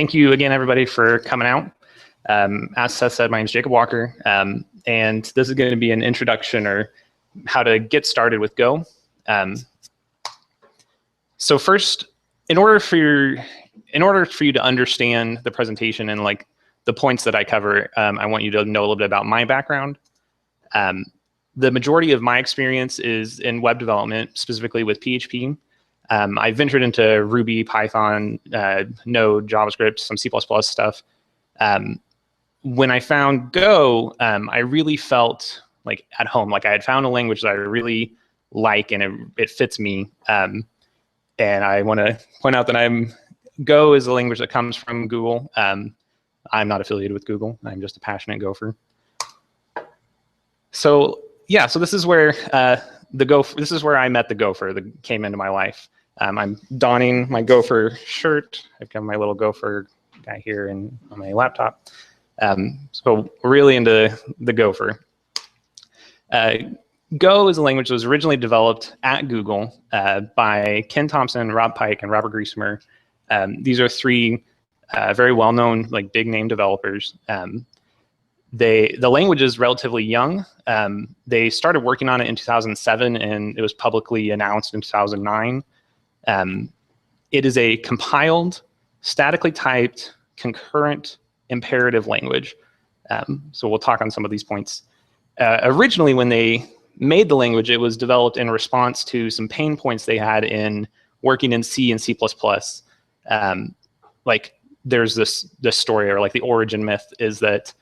Thank you again, everybody, for coming out. As Seth said, my name is Jacob Walker, and this is going to be an introduction or how to get started with Go. So first, in order for you to understand the presentation and like the points that I cover, I want you to know a little bit about my background. The majority of my experience is in web development, specifically with PHP. I ventured into Ruby, Python, Node, JavaScript, some C++ stuff. When I found Go, I really felt like at home. Like I had found a language that I really like and it fits me. And I want to point out that Go is a language that comes from Google. I'm not affiliated with Google. I'm just a passionate Gopher. So yeah, so this is where this is where I met the Gopher that came into my life. I'm donning my Gopher shirt. I've got my little Gopher guy here on my laptop. So we're really into the Gopher. Go is a language that was originally developed at Google by Ken Thompson, Rob Pike, and Robert Griesemer. These are three very well-known, like big-name developers. The language is relatively young. They started working on it in 2007, and it was publicly announced in 2009. It is a compiled, statically typed, concurrent imperative language. So we'll talk on some of these points. Originally, when they made the language, it was developed in response to some pain points they had in working in C and C++. Like there's this story, or like the origin myth is that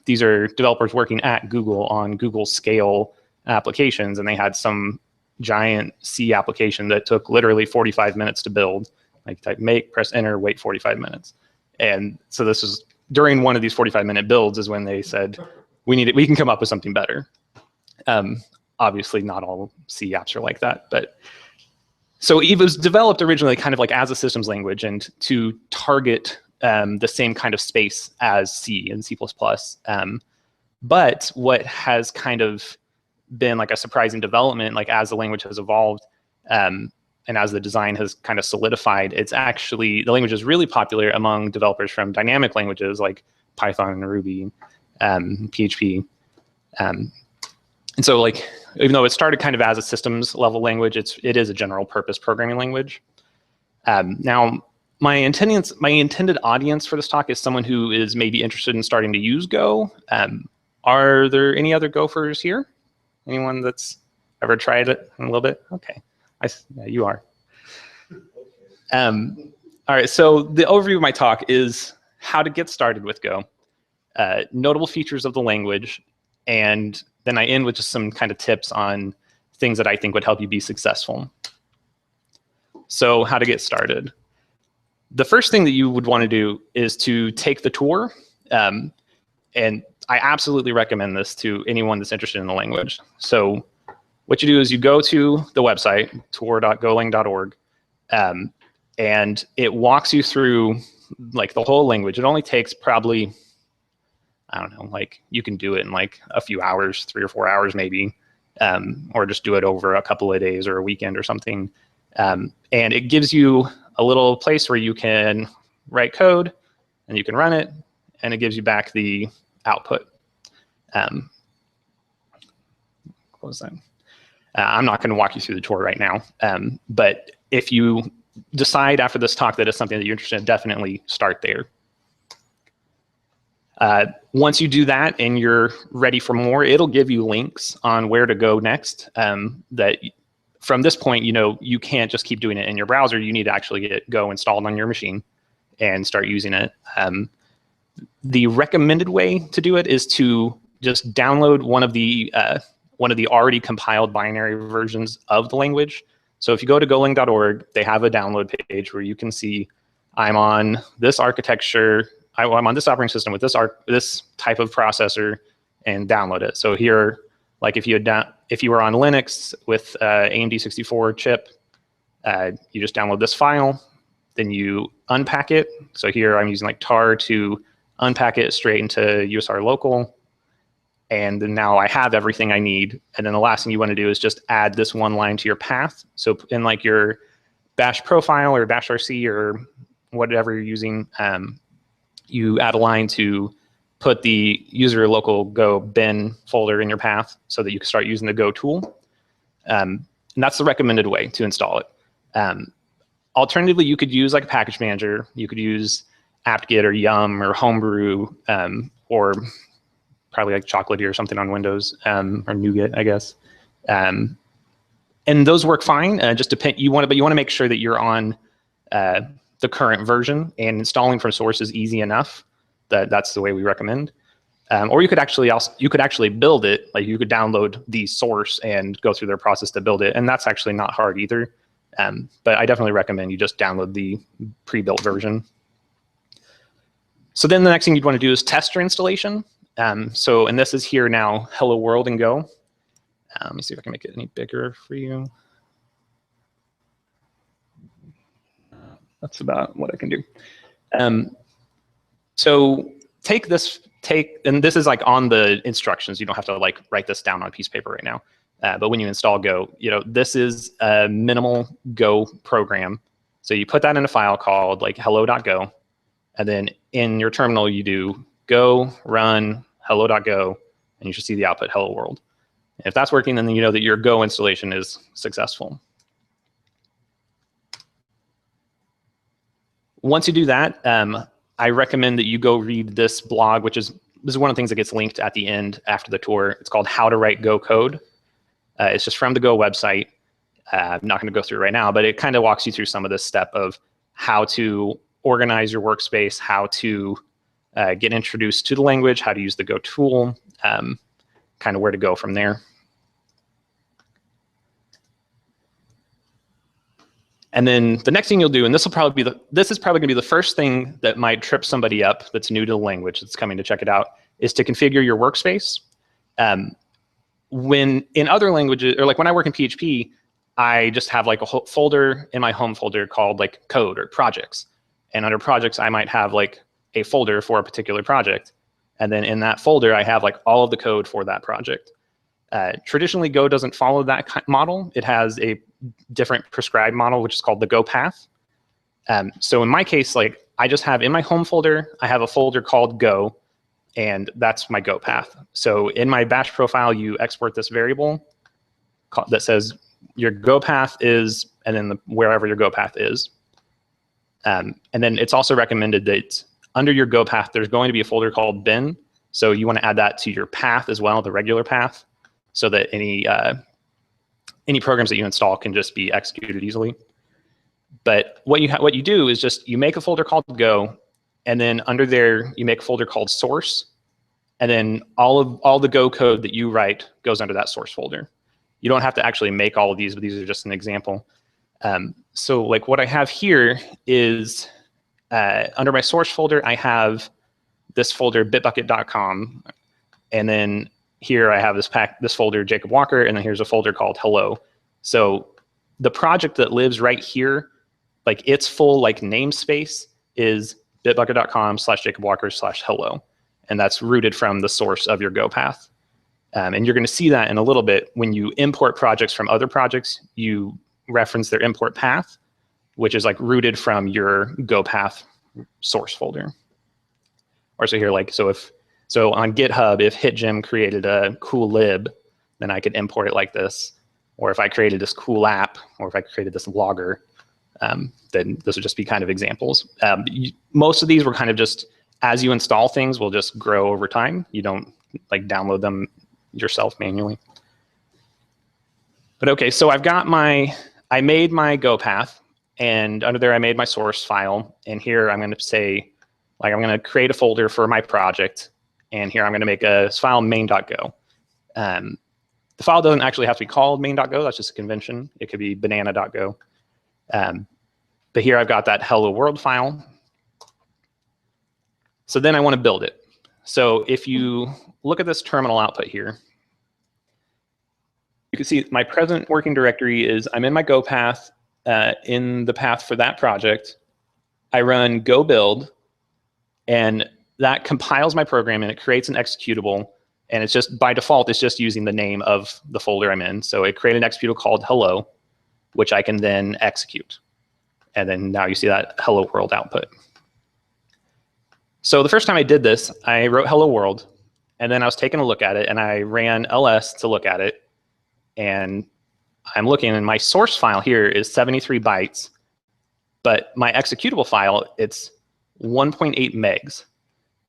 these are developers working at Google on Google scale applications, and they had some giant C application that took literally 45 minutes to build. Like type make, press enter, wait 45 minutes. And so this is during one of these 45-minute builds is when they said, we can come up with something better. Obviously not all C apps are like that, but so it was developed originally kind of like as a systems language and to target the same kind of space as C and C++. But what has kind of been like a surprising development, like as the language has evolved and as the design has kind of solidified, it's actually, the language is really popular among developers from dynamic languages like Python and Ruby, PHP. And so like, even though it started kind of as a systems level language, it is a general purpose programming language. Now, my intended audience for this talk is someone who is maybe interested in starting to use Go. Are there any other Gophers here? Anyone that's ever tried it a little bit? Okay, yeah, you are. All right, so the overview of my talk is how to get started with Go, notable features of the language, and then I end with just some kind of tips on things that I think would help you be successful. So how to get started. The first thing that you would want to do is to take the tour. And I absolutely recommend this to anyone that's interested in the language. So what you do is you go to the website, tour.golang.org, and it walks you through like the whole language. It only takes probably, I don't know, like you can do it in like a few hours, 3 or 4 hours maybe, or just do it over a couple of days or a weekend or something. And it gives you a little place where you can write code and you can run it, and it gives you back the output. Close that. I'm not going to walk you through the tour right now, but if you decide after this talk that it's something that you're interested in, definitely start there. Once you do that and you're ready for more, it'll give you links on where to go next. That from this point, you can't just keep doing it in your browser. You need to actually get Go installed on your machine and start using it. The recommended way to do it is to just download one of the already compiled binary versions of the language. So if you go to golang.org, they have a download page where you can see I'm on this architecture, I'm on this operating system with this type of processor, and download it. So here, like if you were on Linux with AMD 64 chip, you just download this file, then you unpack it. So here I'm using like tar to unpack it straight into USR local. And then now I have everything I need. And then the last thing you want to do is just add this one line to your path. So in like your bash profile or bash RC or whatever you're using, you add a line to put the user local Go bin folder in your path so that you can start using the Go tool. And that's the recommended way to install it. Alternatively, you could use like a package manager. You could use apt-get or yum or homebrew, or probably like chocolatey or something on Windows, or NuGet, I guess. And those work fine. Just depend. But you want to make sure that you're on the current version, and installing from source is easy enough. That's the way we recommend. Or you could actually build it. Like you could download the source and go through their process to build it, and that's actually not hard either. But I definitely recommend you just download the pre-built version. So then the next thing you'd want to do is test your installation. And this is here now, Hello World in Go. Let me see if I can make it any bigger for you. That's about what I can do. So and this is like on the instructions. You don't have to like write this down on a piece of paper right now. But when you install Go, this is a minimal Go program. So you put that in a file called like hello.go. And then in your terminal, you do go run hello.go, and you should see the output hello world. And if that's working, then you know that your Go installation is successful. Once you do that, I recommend that you go read this blog, this is one of the things that gets linked at the end after the tour. It's called How to Write Go Code. It's just from the Go website. I'm not going to go through it right now, but it kind of walks you through some of this step of how to organize your workspace, how to get introduced to the language, how to use the Go tool, kind of where to go from there. And then the next thing you'll do, and this is probably going to be the first thing that might trip somebody up that's new to the language that's coming to check it out, is to configure your workspace. When in other languages, or like when I work in PHP, I just have like a whole folder in my home folder called like code or projects. And under projects, I might have like a folder for a particular project. And then in that folder, I have like all of the code for that project. Traditionally, Go doesn't follow that model. It has a different prescribed model, which is called the Go path. So in my case, like I just have in my home folder, I have a folder called Go, and that's my Go path. So in my bash profile, you export this variable that says your Go path is, and then wherever your Go path is. And then it's also recommended that under your Go path, there's going to be a folder called bin. So you want to add that to your path as well, the regular path, so that any programs that you install can just be executed easily. But what you do is just you make a folder called Go, and then under there you make a folder called source, and then all the Go code that you write goes under that source folder. You don't have to actually make all of these, but these are just an example. So like what I have here is under my source folder, I have this folder bitbucket.com, and then here I have this folder Jacob Walker, and then here's a folder called hello. So the project that lives right here, like its full like namespace is bitbucket.com/JacobWalker/hello, and that's rooted from the source of your Go path. And you're going to see that in a little bit when you import projects from other projects. You reference their import path, which is like rooted from your Go path source folder. Or so here, like so on GitHub, if HitGem created a cool lib, then I could import it like this. Or if I created this cool app, or if I created this logger, then this would just be kind of examples. Most of these were kind of just, as you install things, will just grow over time. You don't like download them yourself manually. But okay, so I made my Go path, and under there I made my source file. And here I'm going to say, like I'm going to create a folder for my project. And here I'm going to make a file main.go. The file doesn't actually have to be called main.go. That's just a convention. It could be banana.go. But here I've got that hello world file. So then I want to build it. So if you look at this terminal output here, you can see my present working directory is I'm in my Go path. In the path for that project, I run go build, and that compiles my program and it creates an executable. And it's just, by default, it's just using the name of the folder I'm in. So it created an executable called hello, which I can then execute. And then now you see that hello world output. So the first time I did this, I wrote hello world, and then I was taking a look at it, and I ran ls to look at it. And I'm looking, and my source file here is 73 bytes, but my executable file, it's 1.8 megs.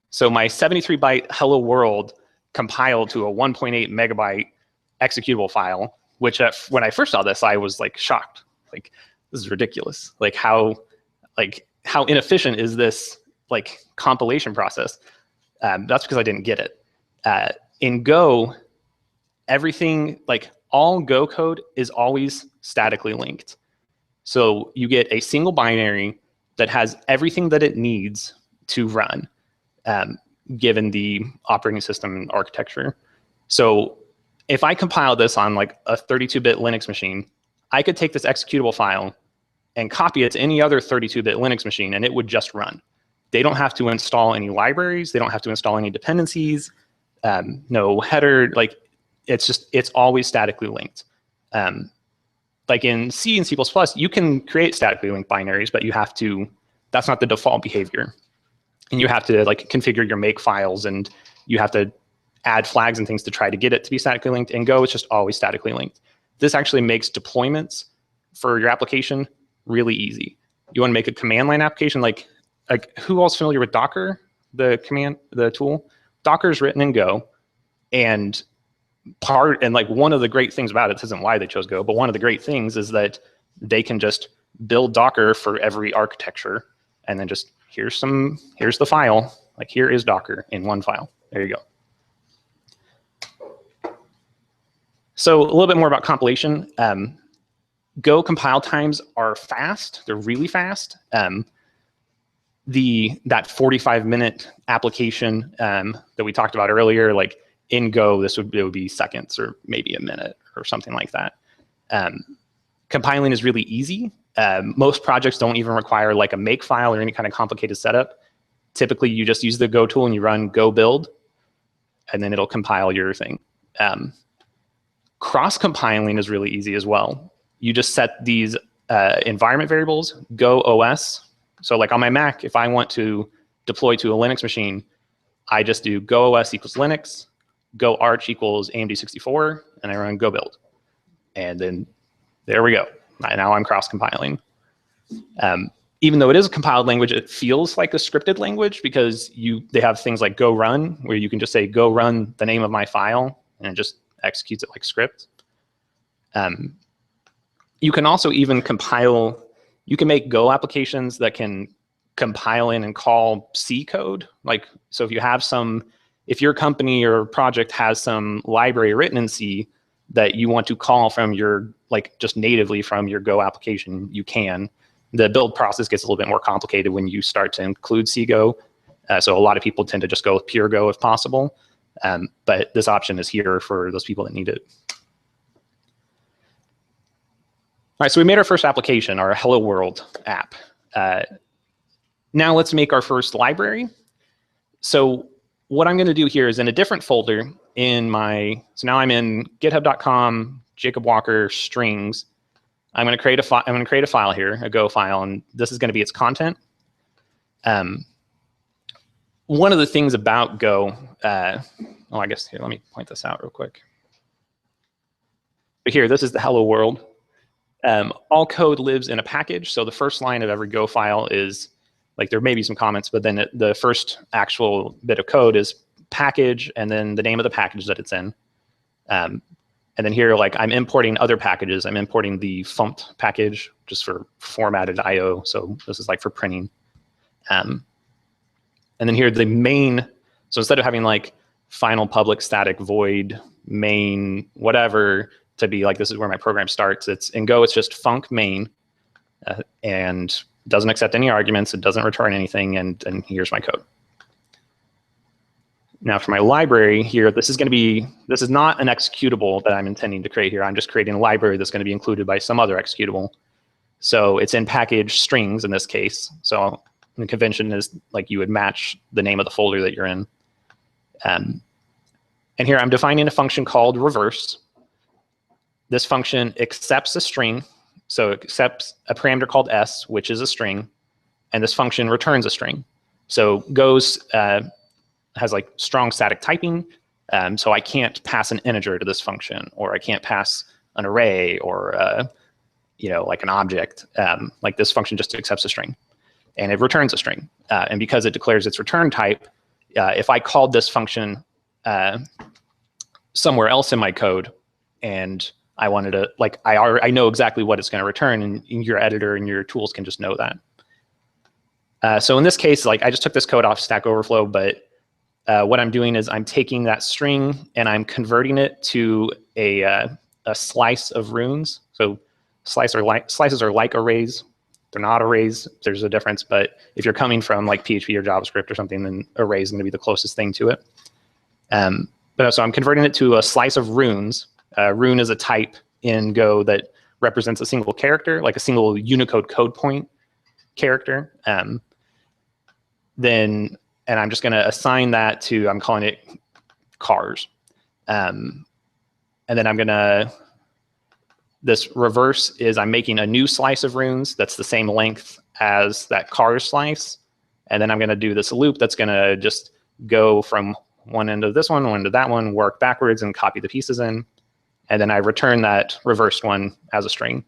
So my 73 byte hello world compiled to a 1.8 megabyte executable file, which when I first saw this, I was like shocked. Like, this is ridiculous. Like how inefficient is this like compilation process? That's because I didn't get it. In Go, everything, like all Go code is always statically linked. So you get a single binary that has everything that it needs to run, given the operating system architecture. So if I compile this on like a 32-bit Linux machine, I could take this executable file and copy it to any other 32-bit Linux machine, and it would just run. They don't have to install any libraries. They don't have to install any dependencies, no header. Like it's always statically linked. Like in C and C++, you can create statically linked binaries, but you have to, that's not the default behavior. And you have to like configure your make files, and you have to add flags and things to try to get it to be statically linked. In Go, it's just always statically linked. This actually makes deployments for your application really easy. You want to make a command line application, like who else familiar with Docker, the tool? Docker is written in Go, and like one of the great things about it, this isn't why they chose Go, but one of the great things is that they can just build Docker for every architecture, and then just here's the file, like here is Docker in one file. There you go. So a little bit more about compilation. Go compile times are fast. They're really fast. That 45-minute application that we talked about earlier, like in Go, it would be seconds or maybe a minute or something like that. Compiling is really easy. Most projects don't even require like a make file or any kind of complicated setup. Typically, you just use the Go tool and you run go build, and then it'll compile your thing. Cross-compiling is really easy as well. You just set these environment variables, Go OS. So like on my Mac, if I want to deploy to a Linux machine, I just do Go OS equals Linux, Go Arch equals AMD 64, and I run go build. And then there we go. Now I'm cross-compiling. Even though it is a compiled language, it feels like a scripted language because they have things like go run, where you can just say go run the name of my file, and it just executes it like script. You can also even compile, you can make Go applications that can compile in and call C code. Like, so if your company or project has some library written in C that you want to call from your, like just natively from your Go application, you can. The build process gets a little bit more complicated when you start to include CGO. So a lot of people tend to just go with pure Go if possible. But this option is here for those people that need it. All right, so we made our first application, our Hello World app. Now let's make our first library. So what I'm going to do here is in a different folder so now I'm in github.com, Jacob Walker strings. I'm going to create a file here, a Go file, and this is going to be its content. One of the things about Go, I guess here, let me point this out real quick. But here, this is the Hello World. All code lives in a package. So the first line of every Go file is, like there may be some comments, but then the first actual bit of code is package and then the name of the package that it's in. And then here, like I'm importing other packages. I'm importing the FUMPT package just for formatted IO. So this is like for printing. And then here the main, so instead of having like final public static void main whatever to be like this is where my program starts, it's in Go, it's just func main and doesn't accept any arguments. It doesn't return anything. And here's my code. Now for my library here, this is not an executable that I'm intending to create here. I'm just creating a library that's going to be included by some other executable. So it's in package strings in this case. So the convention is like you would match the name of the folder that you're in. And here I'm defining a function called reverse. This function accepts a string So it accepts a parameter called s, which is a string, and this function returns a string. So Go's has like strong static typing, so I can't pass an integer to this function, or I can't pass an array, or like an object. Like this function just accepts a string, and it returns a string. And because it declares its return type, if I called this function somewhere else in my code, and I wanted to, like, I know exactly what it's going to return, and your editor and your tools can just know that. So in this case, like, I just took this code off Stack Overflow, but what I'm doing is I'm taking that string and I'm converting it to a slice of runes. So slices are like arrays. They're not arrays. There's a difference, but if you're coming from like PHP or JavaScript or something, then array is going to be the closest thing to it. But so I'm converting it to a slice of runes. Rune is a type in Go that represents a single character, like a single Unicode code point character. And I'm just going to assign that to, I'm calling it cars. And then I'm going to, this reverse is I'm making a new slice of runes that's the same length as that cars slice. And then I'm going to do this loop that's going to just go from one end of this one end of that one, work backwards and copy the pieces in. And then I return that reversed one as a string.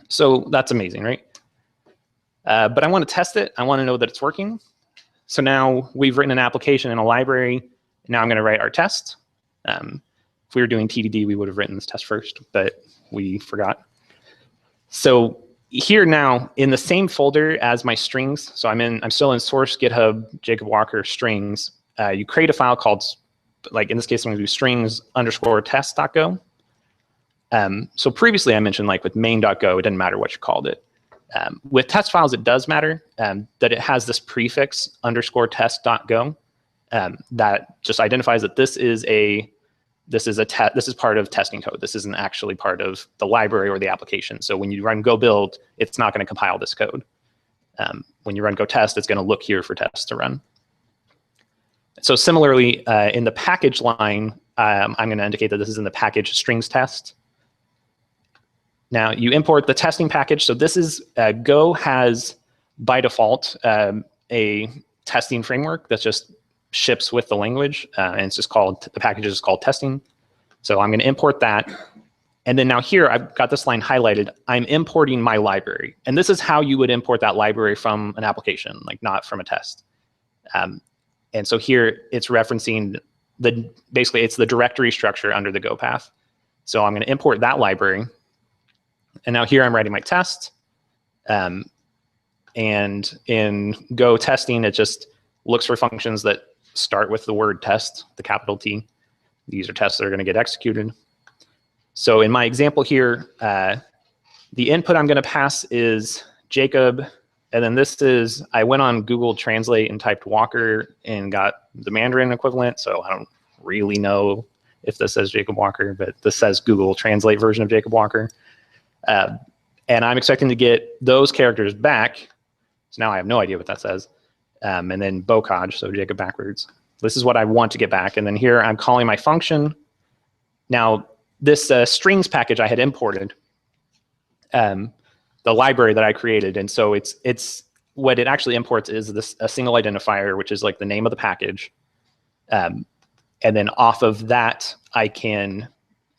So that's amazing, right? But I want to test it. I want to know that it's working. So now we've written an application in a library. Now I'm going to write our test. If we were doing TDD, we would have written this test first, but we forgot. So here now in the same folder as my strings, so I'm still in source GitHub Jacob Walker strings. You create a file called, like in this case, I'm going to do strings_test.go. So previously I mentioned, like with main.go, it didn't matter what you called it. With test files, it does matter that it has this prefix _test.go that just identifies that this is part of testing code. This isn't actually part of the library or the application. So when you run go build, it's not going to compile this code. When you run go test, it's going to look here for tests to run. So similarly, in the package line, I'm going to indicate that this is in the package strings test. Now you import the testing package. So this is Go has by default a testing framework that just ships with the language, and it's just called, the package is called testing. So I'm going to import that. And then now here I've got this line highlighted. I'm importing my library. And this is how you would import that library from an application, like not from a test. And so here it's referencing basically it's the directory structure under the Go path. So I'm going to import that library. And now here I'm writing my test. And in Go testing, it just looks for functions that start with the word test, the capital T. These are tests that are going to get executed. So in my example here, the input I'm going to pass is Jacob. And then this is, I went on Google Translate and typed Walker and got the Mandarin equivalent. So I don't really know if this says Jacob Walker, but this says Google Translate version of Jacob Walker. And I'm expecting to get those characters back. So now I have no idea what that says. And then Bocage, so Jacob backwards. This is what I want to get back. And then here I'm calling my function. Now this strings package I had imported, the library that I created. And so it's what it actually imports is a single identifier, which is like the name of the package. And then off of that, I can,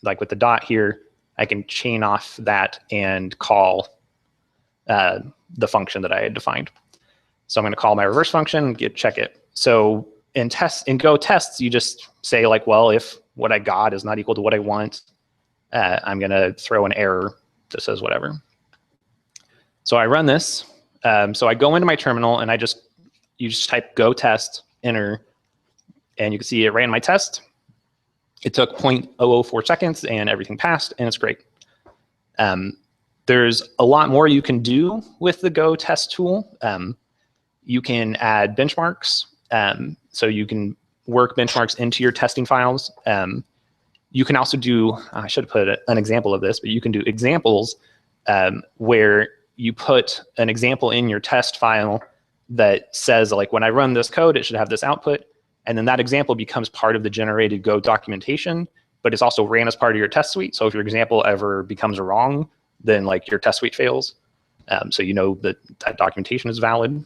like with the dot here, I can chain off that and call the function that I had defined. So I'm going to call my reverse function, check it. So in Go tests, you just say like, well, if what I got is not equal to what I want, I'm going to throw an error that says whatever. So I run this. So I go into my terminal and you just type go test, enter, and you can see it ran my test. It took 0.004 seconds and everything passed, and it's great. There's a lot more you can do with the Go test tool. You can add benchmarks. So you can work benchmarks into your testing files. You can also do, I should have put an example of this, but you can do examples where you put an example in your test file that says, like, when I run this code, it should have this output. And then that example becomes part of the generated Go documentation, but it's also ran as part of your test suite. So if your example ever becomes wrong, then like your test suite fails. So you know that that documentation is valid.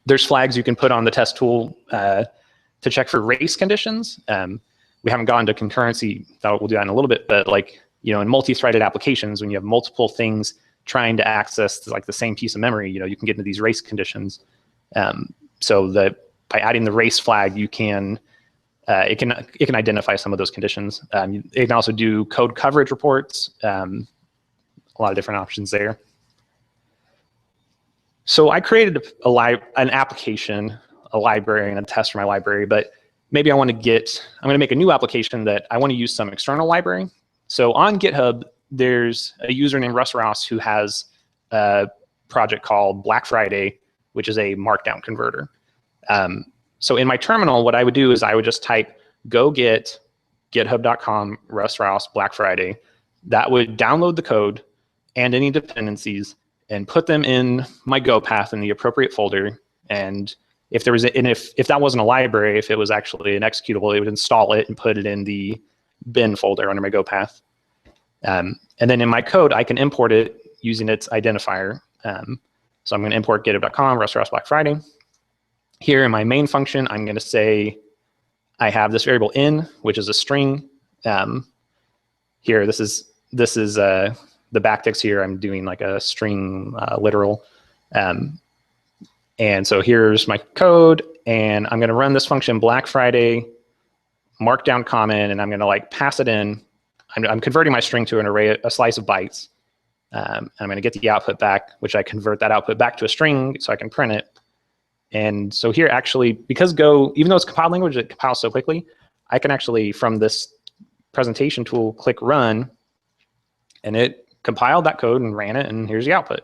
There's flags you can put on the test tool to check for race conditions. We haven't gotten to concurrency, we'll do that in a little bit, but like, in multi-threaded applications, when you have multiple things trying to access like the same piece of memory, you can get into these race conditions. So that by adding the race flag, you can, it can identify some of those conditions. It can also do code coverage reports, a lot of different options there. So I created an application, a library, and a test for my library, but maybe I'm going to make a new application that I want to use some external library. So on GitHub, there's a user named Russ Ross who has a project called Black Friday, which is a markdown converter. So in my terminal, what I would do is I would just type go get github.com Russ Ross Black Friday. That would download the code and any dependencies and put them in my Go path in the appropriate folder. And if there was, if that wasn't a library, if it was actually an executable, it would install it and put it in the bin folder under my Go path. And then in my code, I can import it using its identifier. So I'm going to import github.com Russ Ross Black Friday. Here in my main function, I'm going to say I have this variable in, which is a string. Here, this is the backticks here. I'm doing like a string literal. And so here's my code, and I'm going to run this function Black Friday markdown comment, and I'm going to like pass it in. I'm converting my string to an array, a slice of bytes. I'm going to get the output back, which I convert that output back to a string so I can print it. And so here actually, because Go, even though it's a compiled language, it compiles so quickly, I can actually, from this presentation tool, click run, and it compiled that code and ran it, and here's the output.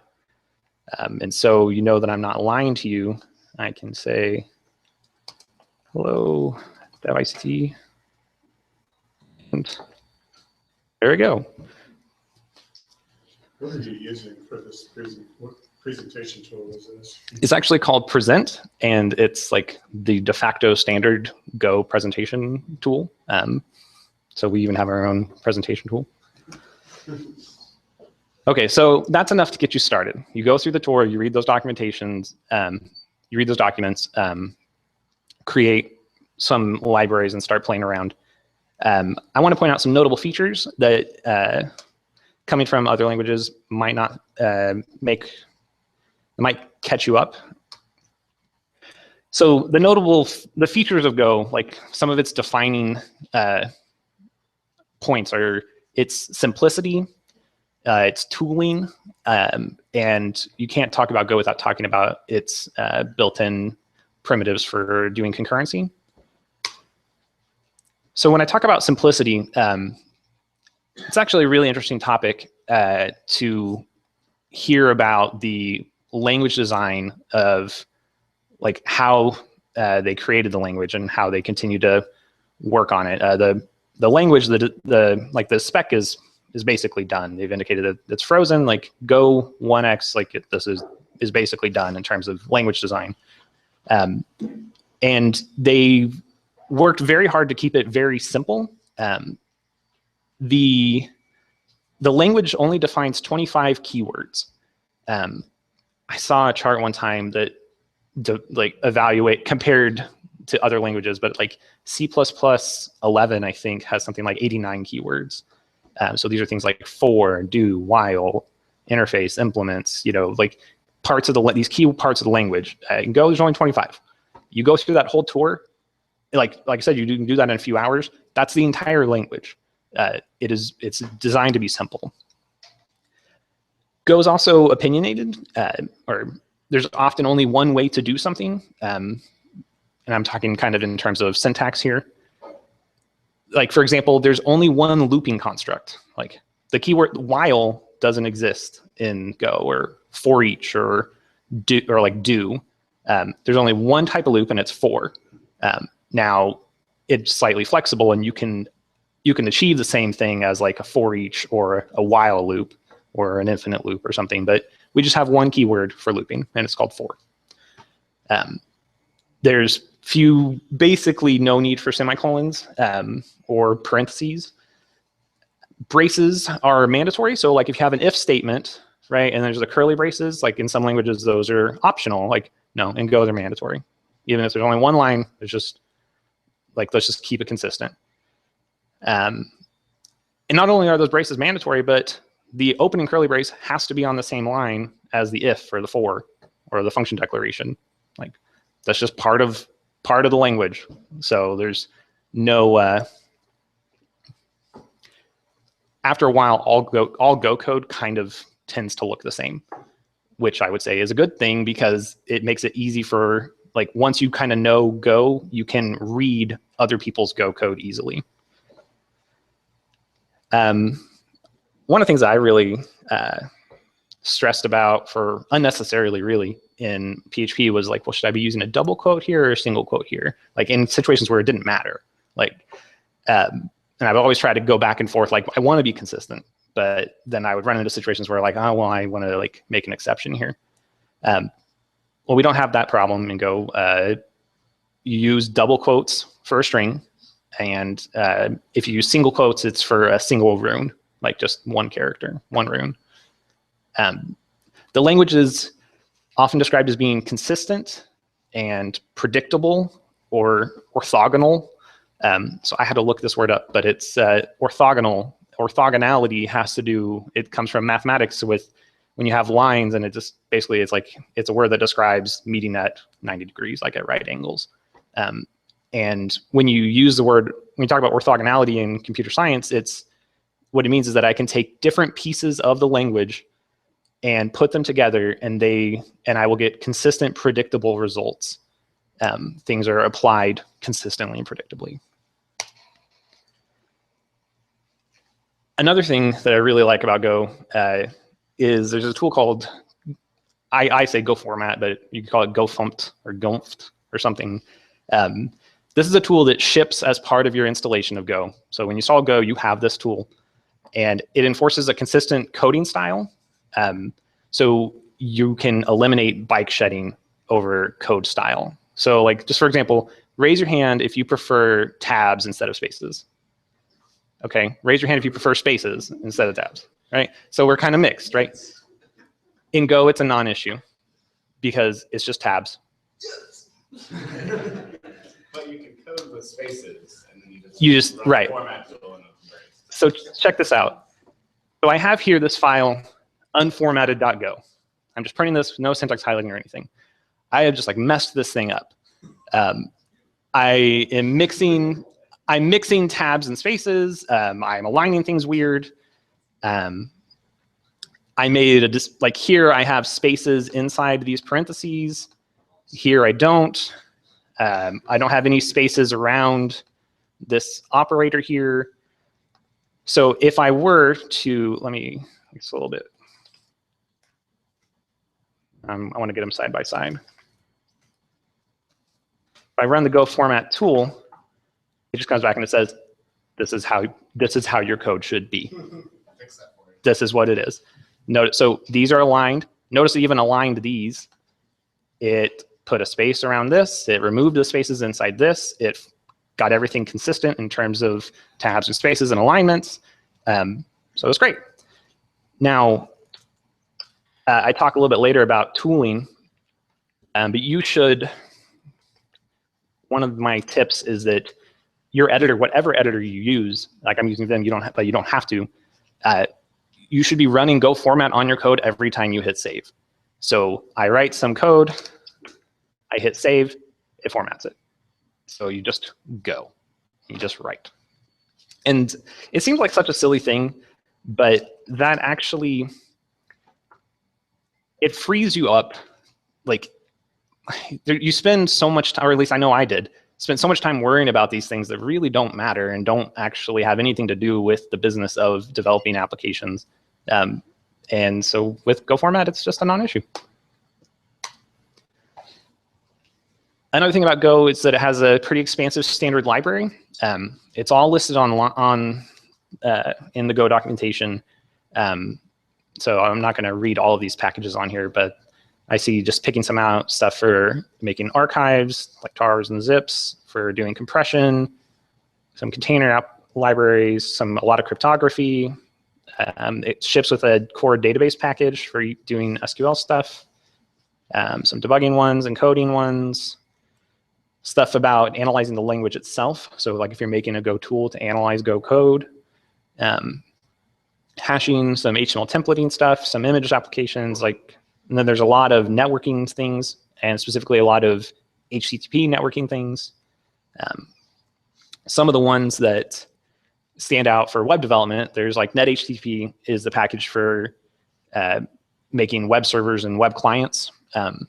And so you know that I'm not lying to you. I can say, hello, devICT, and there we go. What are you using for this what presentation tool is this? It's actually called Present, and it's like the de facto standard Go presentation tool. So we even have our own presentation tool. Okay, so that's enough to get you started. You go through the tour, you read those documentations, you read those documents, create some libraries and start playing around. I want to point out some notable features that coming from other languages might not might catch you up. So the features of Go, like some of its defining points are its simplicity, its tooling, and you can't talk about Go without talking about its built-in primitives for doing concurrency. So when I talk about simplicity, it's actually a really interesting topic to hear about the language design of like how they created the language and how they continue to work on it. The language, the spec is basically done. They've indicated that it's frozen. Like Go 1x, like this is basically done in terms of language design, and they worked very hard to keep it very simple. The language only defines 25 keywords. I saw a chart one time that evaluate compared to other languages, but like C++ 11, I think, has something like 89 keywords. So these are things like for, do, while, interface, implements, like parts of these key parts of the language. In Go, there's only 25. You go through that whole tour, like I said, you can do that in a few hours. That's the entire language. It's designed to be simple. Go is also opinionated, or there's often only one way to do something. And I'm talking kind of in terms of syntax here. Like, for example, there's only one looping construct. Like the keyword while doesn't exist in Go, or for each, or do, or like do. There's only one type of loop, and it's for. Now, it's slightly flexible, and you can achieve the same thing as like a for each or a while loop or an infinite loop or something, but we just have one keyword for looping, and it's called for. There's basically no need for semicolons or parentheses. Braces are mandatory. So like if you have an if statement, right, and there's the curly braces, like in some languages, those are optional. Like no, in Go, they're mandatory. Even if there's only one line, it's just like, let's just keep it consistent. And not only are those braces mandatory, but the opening curly brace has to be on the same line as the if or the for or the function declaration. Like that's just part of the language. So there's no, after a while, all Go code kind of tends to look the same, which I would say is a good thing because it makes it easy for, like, once you kind of know Go, you can read other people's Go code easily. One of the things I really stressed about for unnecessarily really in PHP was like, well, should I be using a double quote here or a single quote here? Like in situations where it didn't matter. Like, and I've always tried to go back and forth. Like I want to be consistent, but then I would run into situations where like, oh, well, I want to like make an exception here. Well, we don't have that problem in Go. You use double quotes for a string. And if you use single quotes, it's for a single rune, like just one character, one rune. The language is often described as being consistent and predictable or orthogonal. So I had to look this word up, but it's orthogonal. Orthogonality has to do, it comes from mathematics with when you have lines, and it just basically it's a word that describes meeting at 90 degrees, like at right angles. And when you use the word, when you talk about orthogonality in computer science, it's what it means is that I can take different pieces of the language and put them together, and I will get consistent, predictable results. Things are applied consistently and predictably. Another thing that I really like about Go is there's a tool called, I say Go format, but you can call it GoFumped or GOMFT or something. This is a tool that ships as part of your installation of Go. So when you install Go, you have this tool, and it enforces a consistent coding style. So you can eliminate bike shedding over code style. So like, just for example, raise your hand if you prefer tabs instead of spaces. Okay, raise your hand if you prefer spaces instead of tabs, right? So we're kind of mixed, right? In Go, it's a non-issue because it's just tabs. But you can code with spaces, and then you just right. Format tool and so check this out. So I have here this file, unformatted.go. I'm just printing this, no syntax highlighting or anything. I have just like messed this thing up. I'm mixing tabs and spaces. I'm aligning things weird. I made like here I have spaces inside these parentheses. Here I don't. I don't have any spaces around this operator here. So if I were to, let me just a little bit. I want to get them side by side. If I run the Go format tool, it just comes back and it says, this is how your code should be. This is what it is. Notice, so these are aligned. Notice it even aligned these. It put a space around this. It removed the spaces inside this. It got everything consistent in terms of tabs and spaces and alignments. So it's great. Now, I talk a little bit later about tooling, but you should, one of my tips is that your editor, whatever editor you use, like I'm using them, but you don't have to, you should be running Go format on your code every time you hit save. So I write some code, I hit save, it formats it. So you just go, you just write. And it seems like such a silly thing, but that actually, it frees you up. Like, you spend so much time, or at least I know I did, spend so much time worrying about these things that really don't matter and don't actually have anything to do with the business of developing applications. And so with Go format, it's just a non-issue. Another thing about Go is that it has a pretty expansive standard library. It's all listed in the Go documentation. So I'm not going to read all of these packages on here, but I see just picking some out stuff for making archives, like tars and zips, for doing compression, some container libraries, a lot of cryptography. It ships with a core database package for doing SQL stuff. Some debugging ones, encoding ones, stuff about analyzing the language itself. So like if you're making a Go tool to analyze Go code, hashing, some HTML templating stuff, some image applications, and then there's a lot of networking things, and specifically a lot of HTTP networking things. Some of the ones that stand out for web development, there's like NetHTTP is the package for making web servers and web clients.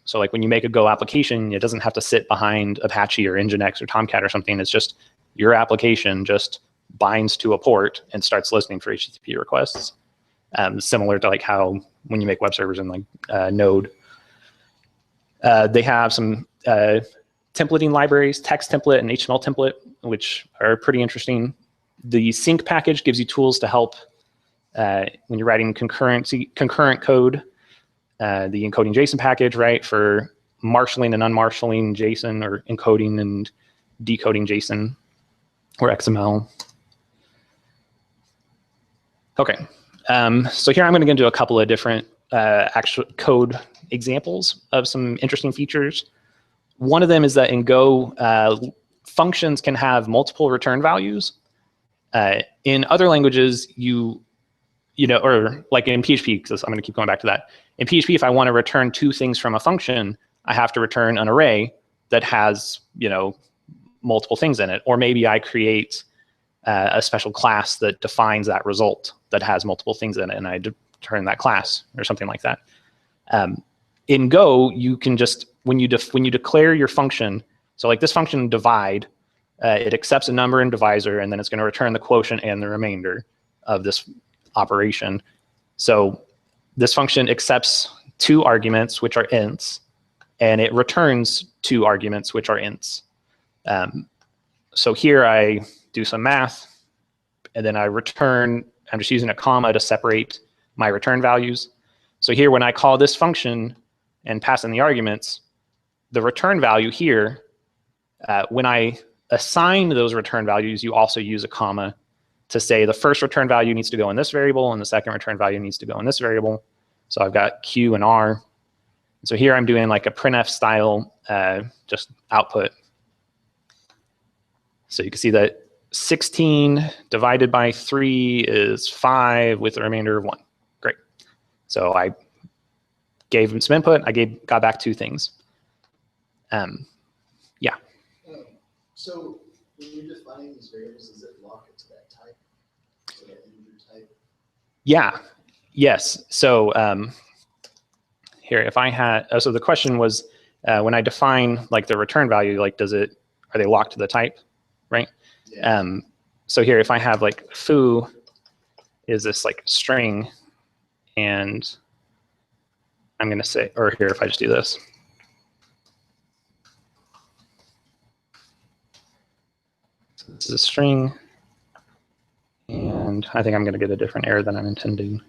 So like when you make a Go application, it doesn't have to sit behind Apache or Nginx or Tomcat or something. It's just your application just binds to a port and starts listening for HTTP requests. Similar to like how when you make web servers in like Node. They have some templating libraries, text template and HTML template, which are pretty interesting. The sync package gives you tools to help when you're writing concurrent code. The encoding JSON package, right, for marshalling and unmarshalling JSON, or encoding and decoding JSON or XML. Okay, so here I'm going to get into a couple of different actual code examples of some interesting features. One of them is that in Go, functions can have multiple return values. In other languages, or like in PHP, because I'm going to keep going back to that. In PHP, if I want to return two things from a function, I have to return an array that has, multiple things in it. Or maybe I create a special class that defines that result that has multiple things in it, and I return that class or something like that. In Go, you can just, when you declare your function, so like this function divide, it accepts a number in divisor, and then it's going to return the quotient and the remainder of this operation. So this function accepts two arguments, which are ints, and it returns two arguments, which are ints. So here I do some math, and then I return, I'm just using a comma to separate my return values. So here, when I call this function and pass in the arguments, the return value here, when I assign those return values, you also use a comma to say the first return value needs to go in this variable and the second return value needs to go in this variable. So I've got Q and R. So here I'm doing like a printf style just output. So you can see that 16 divided by 3 is 5 with a remainder of 1. Great. So I gave him some input. I got back two things. Yeah. So when you're defining these variables, does it lock it to that type? So that integer type? Yeah. Yes. So here, if I had, so the question was, when I define like the return value, like are they locked to the type, right? Yeah. So here, if I have like foo is this like string, and I'm going to say, or here, if I just do this. So this is a string, and I think I'm going to get a different error than I'm intending.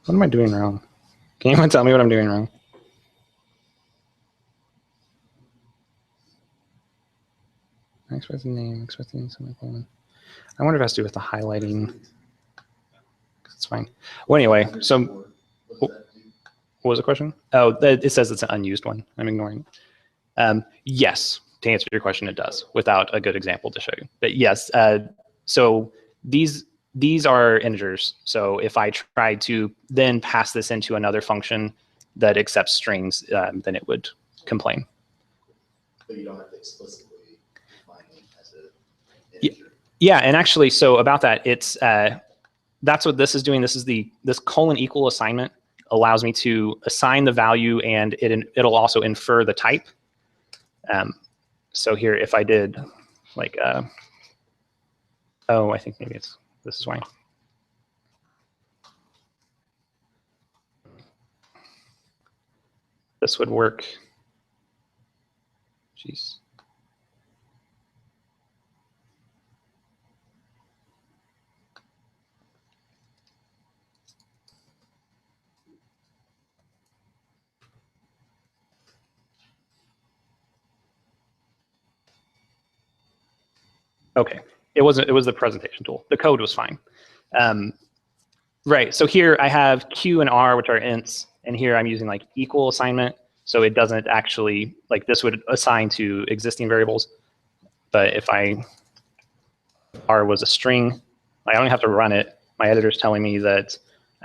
What am I doing wrong? Can anyone tell me what I'm doing wrong? Express the name, express the semicolon. I wonder if it has to do with the highlighting. It's fine. Well, anyway, so what was the question? Oh, it says it's an unused one. I'm ignoring it. Yes, to answer your question, it does, without a good example to show you. But yes, so these are integers. So if I try to then pass this into another function that accepts strings, then it would complain. But you don't have to explicitly define it as an integer. Yeah, and actually, so about that, it's that's what this is doing. This is this colon equal assignment allows me to assign the value, and it'll also infer the type. So here, if I did like, oh, I think maybe this is why. this would work. Jeez. Okay, it wasn't. It was the presentation tool. The code was fine. Right. So here I have Q and R, which are ints, and here I'm using like equal assignment, so it doesn't actually like this would assign to existing variables. But if R was a string, I don't have to run it. My editor's telling me that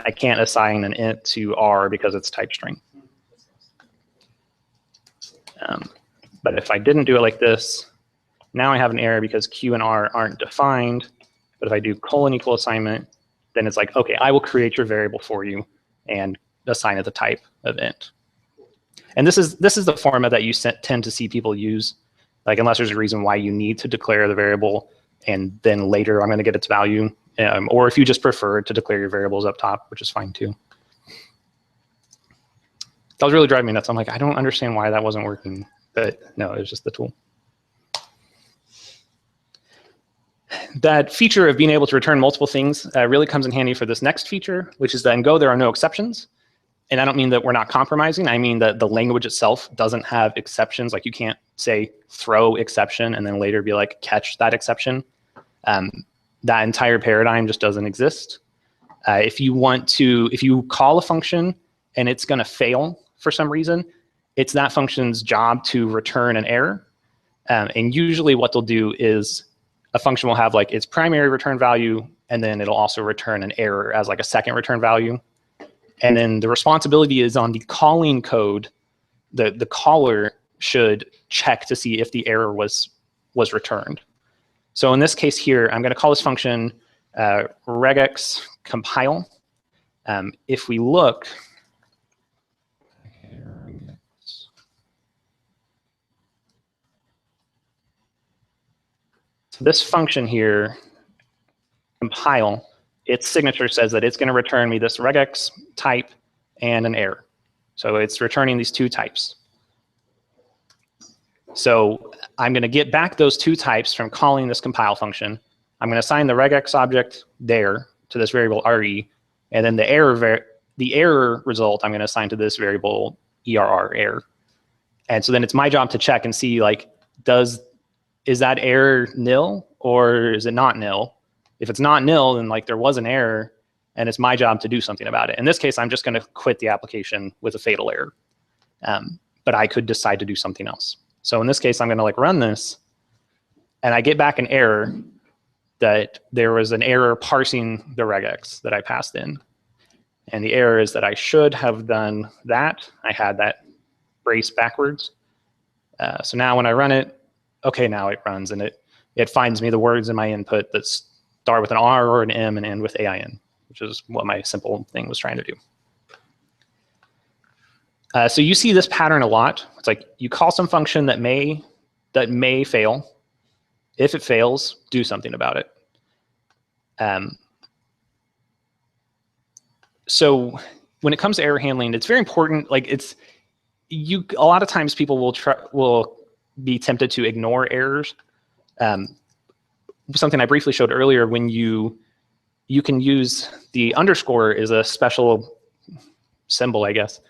I can't assign an int to R because it's type string. But if I didn't do it like this, now I have an error because Q and R aren't defined. But if I do colon equal assignment, then it's like, okay, I will create your variable for you and assign it the type of int. And this is the format that you tend to see people use, like unless there's a reason why you need to declare the variable and then later I'm going to get its value, or if you just prefer to declare your variables up top, which is fine too. That was really driving me nuts. I'm like, I don't understand why that wasn't working, but no, it was just the tool. That feature of being able to return multiple things really comes in handy for this next feature, which is that in Go there are no exceptions. And I don't mean that we're not compromising. I mean that the language itself doesn't have exceptions. Like you can't say throw exception and then later be like catch that exception. That entire paradigm just doesn't exist. If you call a function and it's going to fail for some reason, it's that function's job to return an error. And usually what they'll do is a function will have like its primary return value, and then it'll also return an error as like a second return value. And then the responsibility is on the calling code. The caller should check to see if the error was returned. So in this case here, I'm going to call this function regex compile. If we look, so this function here, compile, its signature says that it's going to return me this regex type and an error. So it's returning these two types. So I'm going to get back those two types from calling this compile function. I'm going to assign the regex object there to this variable re, and then the error result I'm going to assign to this variable err. And so then it's my job to check and see like, is that error nil or is it not nil? If it's not nil, then like there was an error, and it's my job to do something about it. In this case, I'm just going to quit the application with a fatal error. But I could decide to do something else. So in this case, I'm going to like run this, and I get back an error that there was an error parsing the regex that I passed in. And the error is that I should have done that. I had that brace backwards. So now when I run it, okay, now it runs, and it finds me the words in my input that start with an R or an M and end with AIN, which is what my simple thing was trying to do. So you see this pattern a lot. It's like you call some function that may fail. If it fails, do something about it. So when it comes to error handling, it's very important. Like a lot of times people will be tempted to ignore errors. Something I briefly showed earlier, when you can use the underscore is a special symbol, I guess,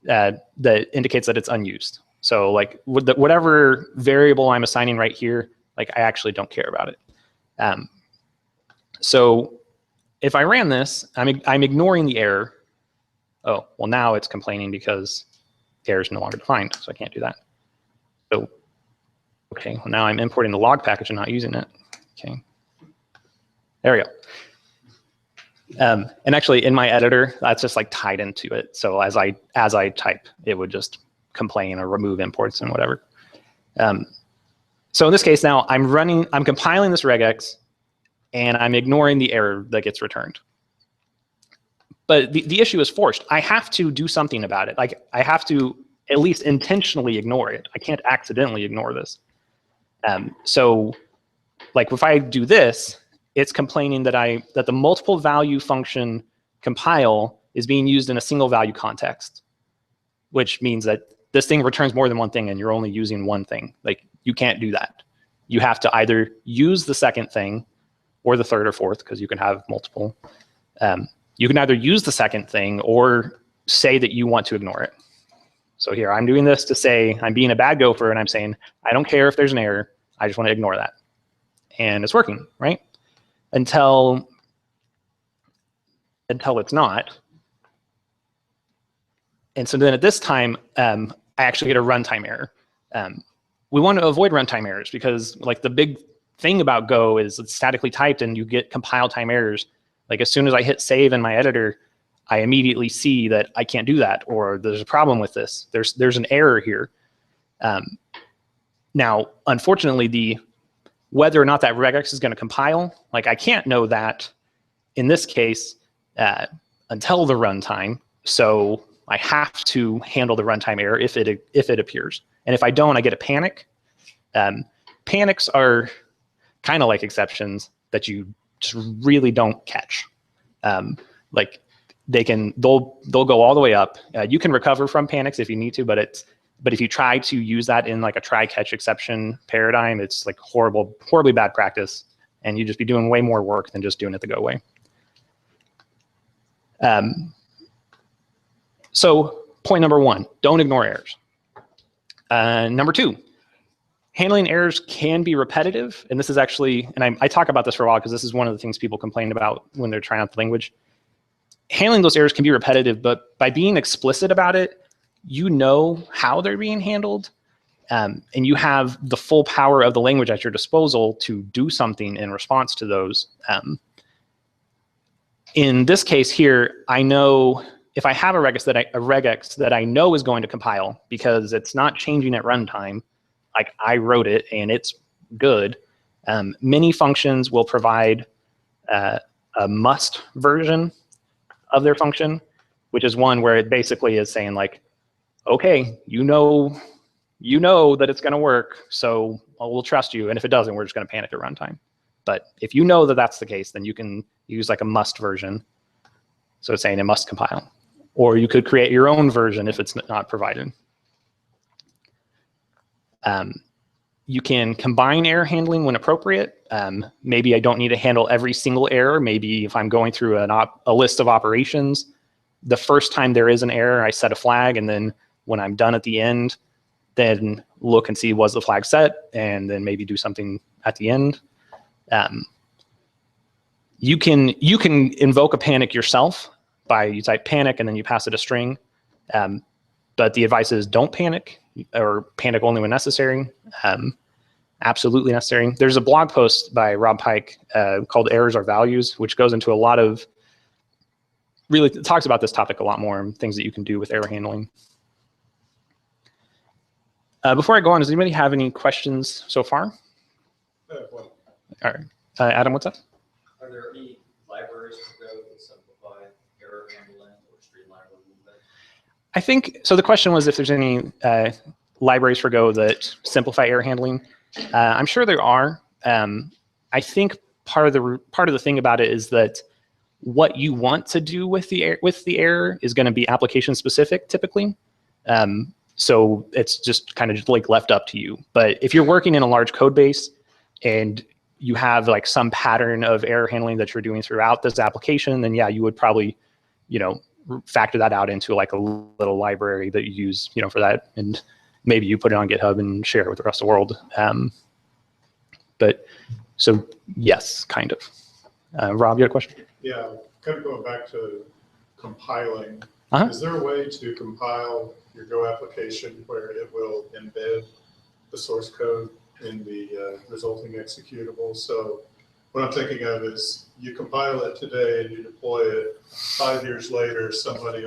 that indicates that it's unused. So like whatever variable I'm assigning right here, like I actually don't care about it. So if I ran this, I'm ignoring the error. Oh, well now it's complaining because error is no longer defined, so I can't do that. So, okay, well now I'm importing the log package and not using it. Okay, there we go. And actually in my editor, that's just like tied into it. So as I type, it would just complain or remove imports and whatever. So in this case now, I'm compiling this regex, and I'm ignoring the error that gets returned. But the issue is forced. I have to do something about it. Like I have to at least intentionally ignore it. I can't accidentally ignore this. So like if I do this, it's complaining that the multiple value function compile is being used in a single value context. which means that this thing returns more than one thing and you're only using one thing. Like, you can't do that. You have to either use the second thing or the third or fourth, because you can have multiple. You can either use the second thing or say that you want to ignore it. So here, I'm doing this to say I'm being a bad gopher, and I'm saying, I don't care if there's an error. I just want to ignore that. And it's working, right? Until it's not. And so then at this time, I actually get a runtime error. We want to avoid runtime errors because, like, the big thing about Go is it's statically typed and you get compile time errors. Like, as soon as I hit save in my editor, I immediately see that I can't do that, or there's a problem with this. There's an error here. Now, unfortunately, whether or not that regex is going to compile, like, I can't know that in this case until the runtime. So I have to handle the runtime error if it appears. And if I don't, I get a panic. Panics are kind of like exceptions that you just really don't catch. Like, they'll go all the way up. You can recover from panics if you need to, but if you try to use that in like a try-catch exception paradigm, it's like horribly bad practice, and you just be doing way more work than just doing it the Go way. So point number one, don't ignore errors. Number two, handling errors can be repetitive. And this is actually, and I talk about this for a while because this is one of the things people complain about when they're trying out the language. Handling those errors can be repetitive, but by being explicit about it, you know how they're being handled. And you have the full power of the language at your disposal to do something in response to those. In this case here, I know if I have a regex that I know is going to compile because it's not changing at runtime, like I wrote it and it's good, many functions will provide a must version of their function, which is one where it basically is saying, like, okay, you know that it's going to work, so we'll trust you. And if it doesn't, we're just going to panic at runtime. But if you know that that's the case, then you can use like a must version. So it's saying it must compile. Or you could create your own version if it's not provided. You can combine error handling when appropriate. Maybe I don't need to handle every single error. Maybe if I'm going through a list of operations, the first time there is an error, I set a flag, and then when I'm done at the end, then look and see, was the flag set, and then maybe do something at the end. You can invoke a panic yourself by, you type panic and then you pass it a string. But the advice is don't panic, or panic only when necessary. Absolutely necessary. There's a blog post by Rob Pike called Errors Are Values, which goes into a lot of, really talks about this topic a lot more, and things that you can do with error handling. Before I go on, does anybody have any questions so far? Well, All right. Adam, what's up? Are there any libraries to go that simplify error handling or streamline a little bit? I think, so the question was if there's any libraries for Go that simplify error handling. I'm sure there are. I think part of the thing about it is that what you want to do with the error is going to be application specific typically. So it's just kind of just like left up to you. But if you're working in a large code base and you have like some pattern of error handling that you're doing throughout this application, then yeah, you would probably, factor that out into like a little library that you use, for that. And maybe you put it on GitHub and share it with the rest of the world. But so yes, kind of. Rob, you had a question? Yeah, kind of going back to compiling. Uh-huh. Is there a way to compile your Go application where it will embed the source code in the resulting executable? So what I'm thinking of is you compile it today and you deploy it 5 years later,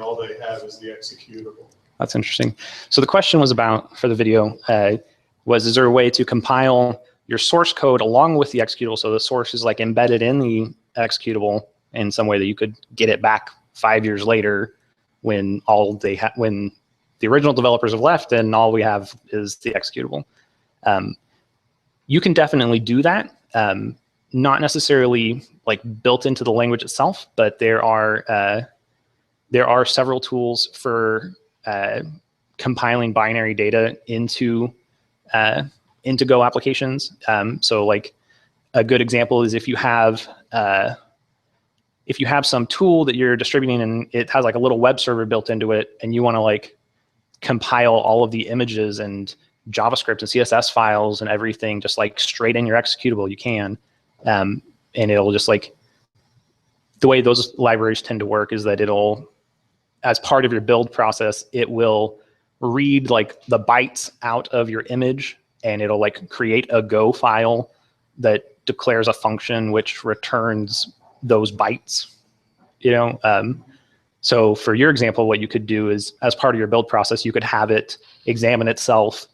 all they have is the executable. That's interesting. So the question was about, for the video, is there a way to compile your source code along with the executable, so the source is like embedded in the executable in some way that you could get it back 5 years later when when the original developers have left and all we have is the executable. You can definitely do that. Not necessarily like built into the language itself, but there are several tools for compiling binary data into Go applications. So like a good example is if you have some tool that you're distributing and it has like a little web server built into it, and you want to like compile all of the images and JavaScript and CSS files and everything just like straight in your executable, you can. And it'll just like, the way those libraries tend to work is that it'll, as part of your build process, it will read like the bytes out of your image, and it'll like create a Go file that declares a function which returns those bytes, you know? So for your example, what you could do is, as part of your build process, you could have it examine itself,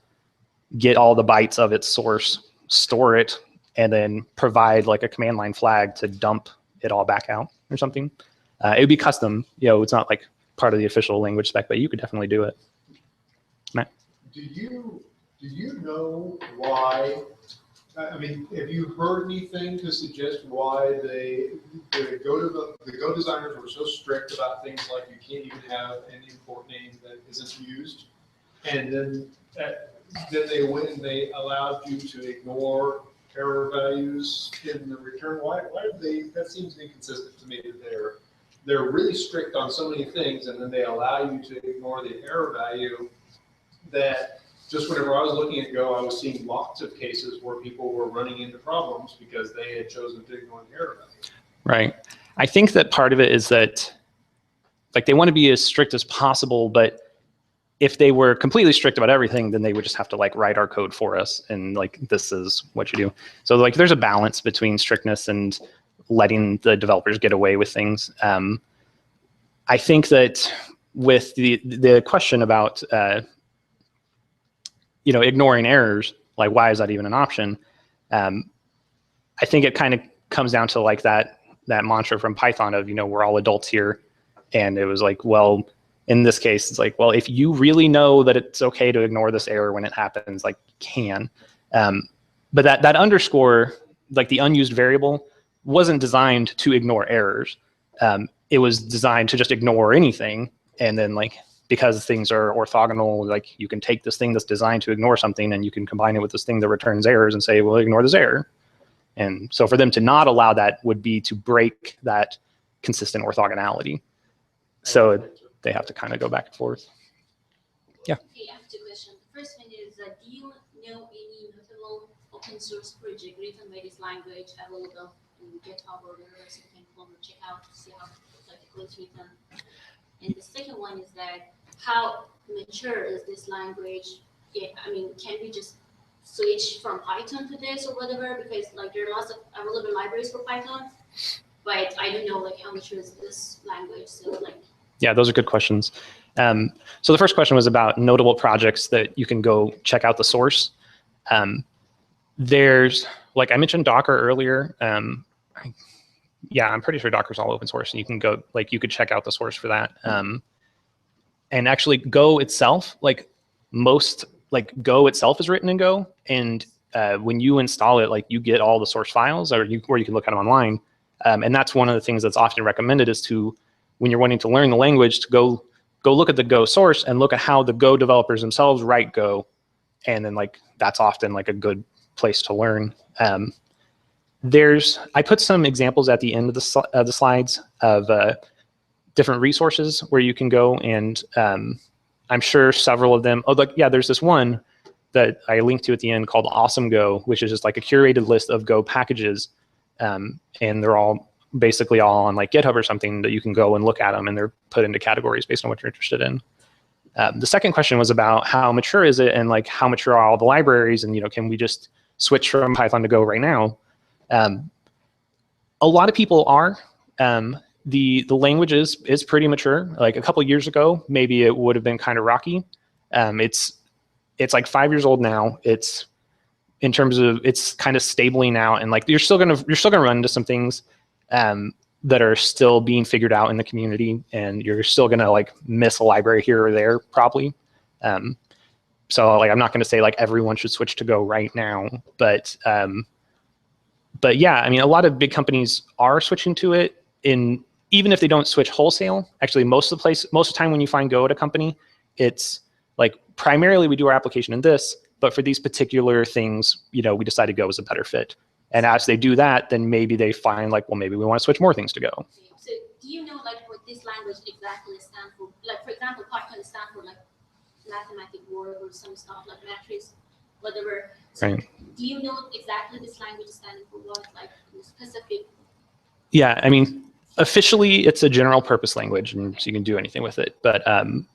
get all the bytes of its source, store it, and then provide like a command line flag to dump it all back out or something. It would be custom, you know, it's not like part of the official language spec, but you could definitely do it. Matt? Do you know why? I mean, have you heard anything to suggest why the Go designers were so strict about things like you can't even have an import name that isn't used, and then they went and they allowed you to ignore error values in the return? Why do they? That seems inconsistent to me that they're really strict on so many things, and then they allow you to ignore the error value. That just whenever I was looking at Go, I was seeing lots of cases where people were running into problems because they had chosen to ignore the error value. Right. I think that part of it is that like they want to be as strict as possible, but if they were completely strict about everything, then they would just have to like write our code for us and like, this is what you do. So like there's a balance between strictness and letting the developers get away with things. I think that with the question about you know, ignoring errors, like why is that even an option? I think it kind of comes down to like that mantra from Python of, you know, we're all adults here. And it was like, well, in this case, it's like, well, if you really know that it's okay to ignore this error when it happens, like you can. But that underscore, like the unused variable, wasn't designed to ignore errors. It was designed to just ignore anything. And then like, because things are orthogonal, like you can take this thing that's designed to ignore something and you can combine it with this thing that returns errors and say, well, ignore this error. And so for them to not allow that would be to break that consistent orthogonality. So they have to kind of go back and forth. Yeah. Okay, I have two questions. The first one is, do you know any notable open source project written by this language available in GitHub or wherever, so you can go and check out to see how like the code is written? And the second one is that how mature is this language? Yeah, I mean, can we just switch from Python to this or whatever? Because like there are lots of available libraries for Python, but I don't know like how mature is this language. So like. Yeah, those are good questions. So the first question was about notable projects that you can go check out the source. There's, like I mentioned Docker earlier. Yeah, I'm pretty sure Docker's all open source, and you can go, like you could check out the source for that. And actually Go itself, like Go itself is written in Go, and when you install it, like you get all the source files, or you can look at them online. And that's one of the things that's often recommended is to, when you're wanting to learn the language, to go look at the Go source and look at how the Go developers themselves write Go, and then like that's often like a good place to learn. I put some examples at the end of the slides of different resources where you can go, and I'm sure several of them. Oh, like yeah, there's this one that I linked to at the end called Awesome Go, which is just like a curated list of Go packages, and they're all basically all on like GitHub or something that you can go and look at them, and they're put into categories based on what you're interested in. The second question was about how mature is it, and like how mature are all the libraries, and you know, can we just switch from Python to Go right now? A lot of people are. The language is pretty mature. Like a couple years ago, maybe it would have been kind of rocky. It's like 5 years old now. It's in terms of it's kind of stabling out, and like you're still gonna run into some things that are still being figured out in the community, and you're still gonna like miss a library here or there probably. So like I'm not gonna say like everyone should switch to Go right now, but yeah, I mean a lot of big companies are switching to it. Even if they don't switch wholesale, actually most of the time when you find Go at a company, it's like primarily we do our application in this, but for these particular things, we decided Go was a better fit. And as they do that, then maybe they find like, well, maybe we want to switch more things to Go. So do you know like what this language exactly stands for? Like for example, Python stands for like mathematic word or some stuff like matrix, whatever. So Right. do you know exactly this language is standing for what, like specific? Yeah, I mean, officially it's a general purpose language, and so you can do anything with it. But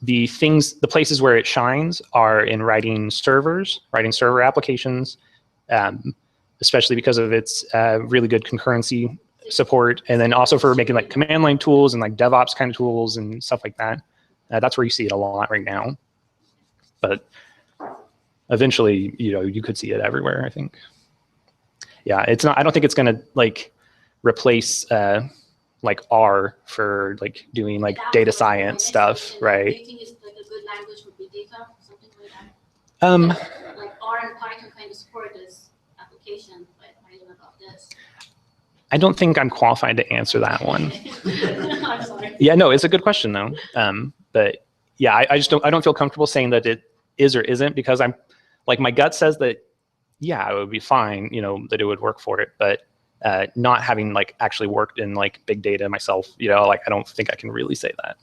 the places where it shines are in writing server applications, especially because of its really good concurrency support, and then also for making like command line tools and like DevOps kind of tools and stuff like that. That's where you see it a lot right now. But eventually, you could see it everywhere, I think. Yeah, it's not. I don't think it's gonna like replace like R for like doing like data science stuff, right? Do you think it's like a good language for big data, something like that? Like R and Python kind of support this application, but I don't know about this. I don't think I'm qualified to answer that one. I'm sorry. Yeah, no, it's a good question though. But yeah, I don't feel comfortable saying that it is or isn't, because I'm like, my gut says that, yeah, it would be fine, that it would work for it, but not having like actually worked in like big data myself, like I don't think I can really say that.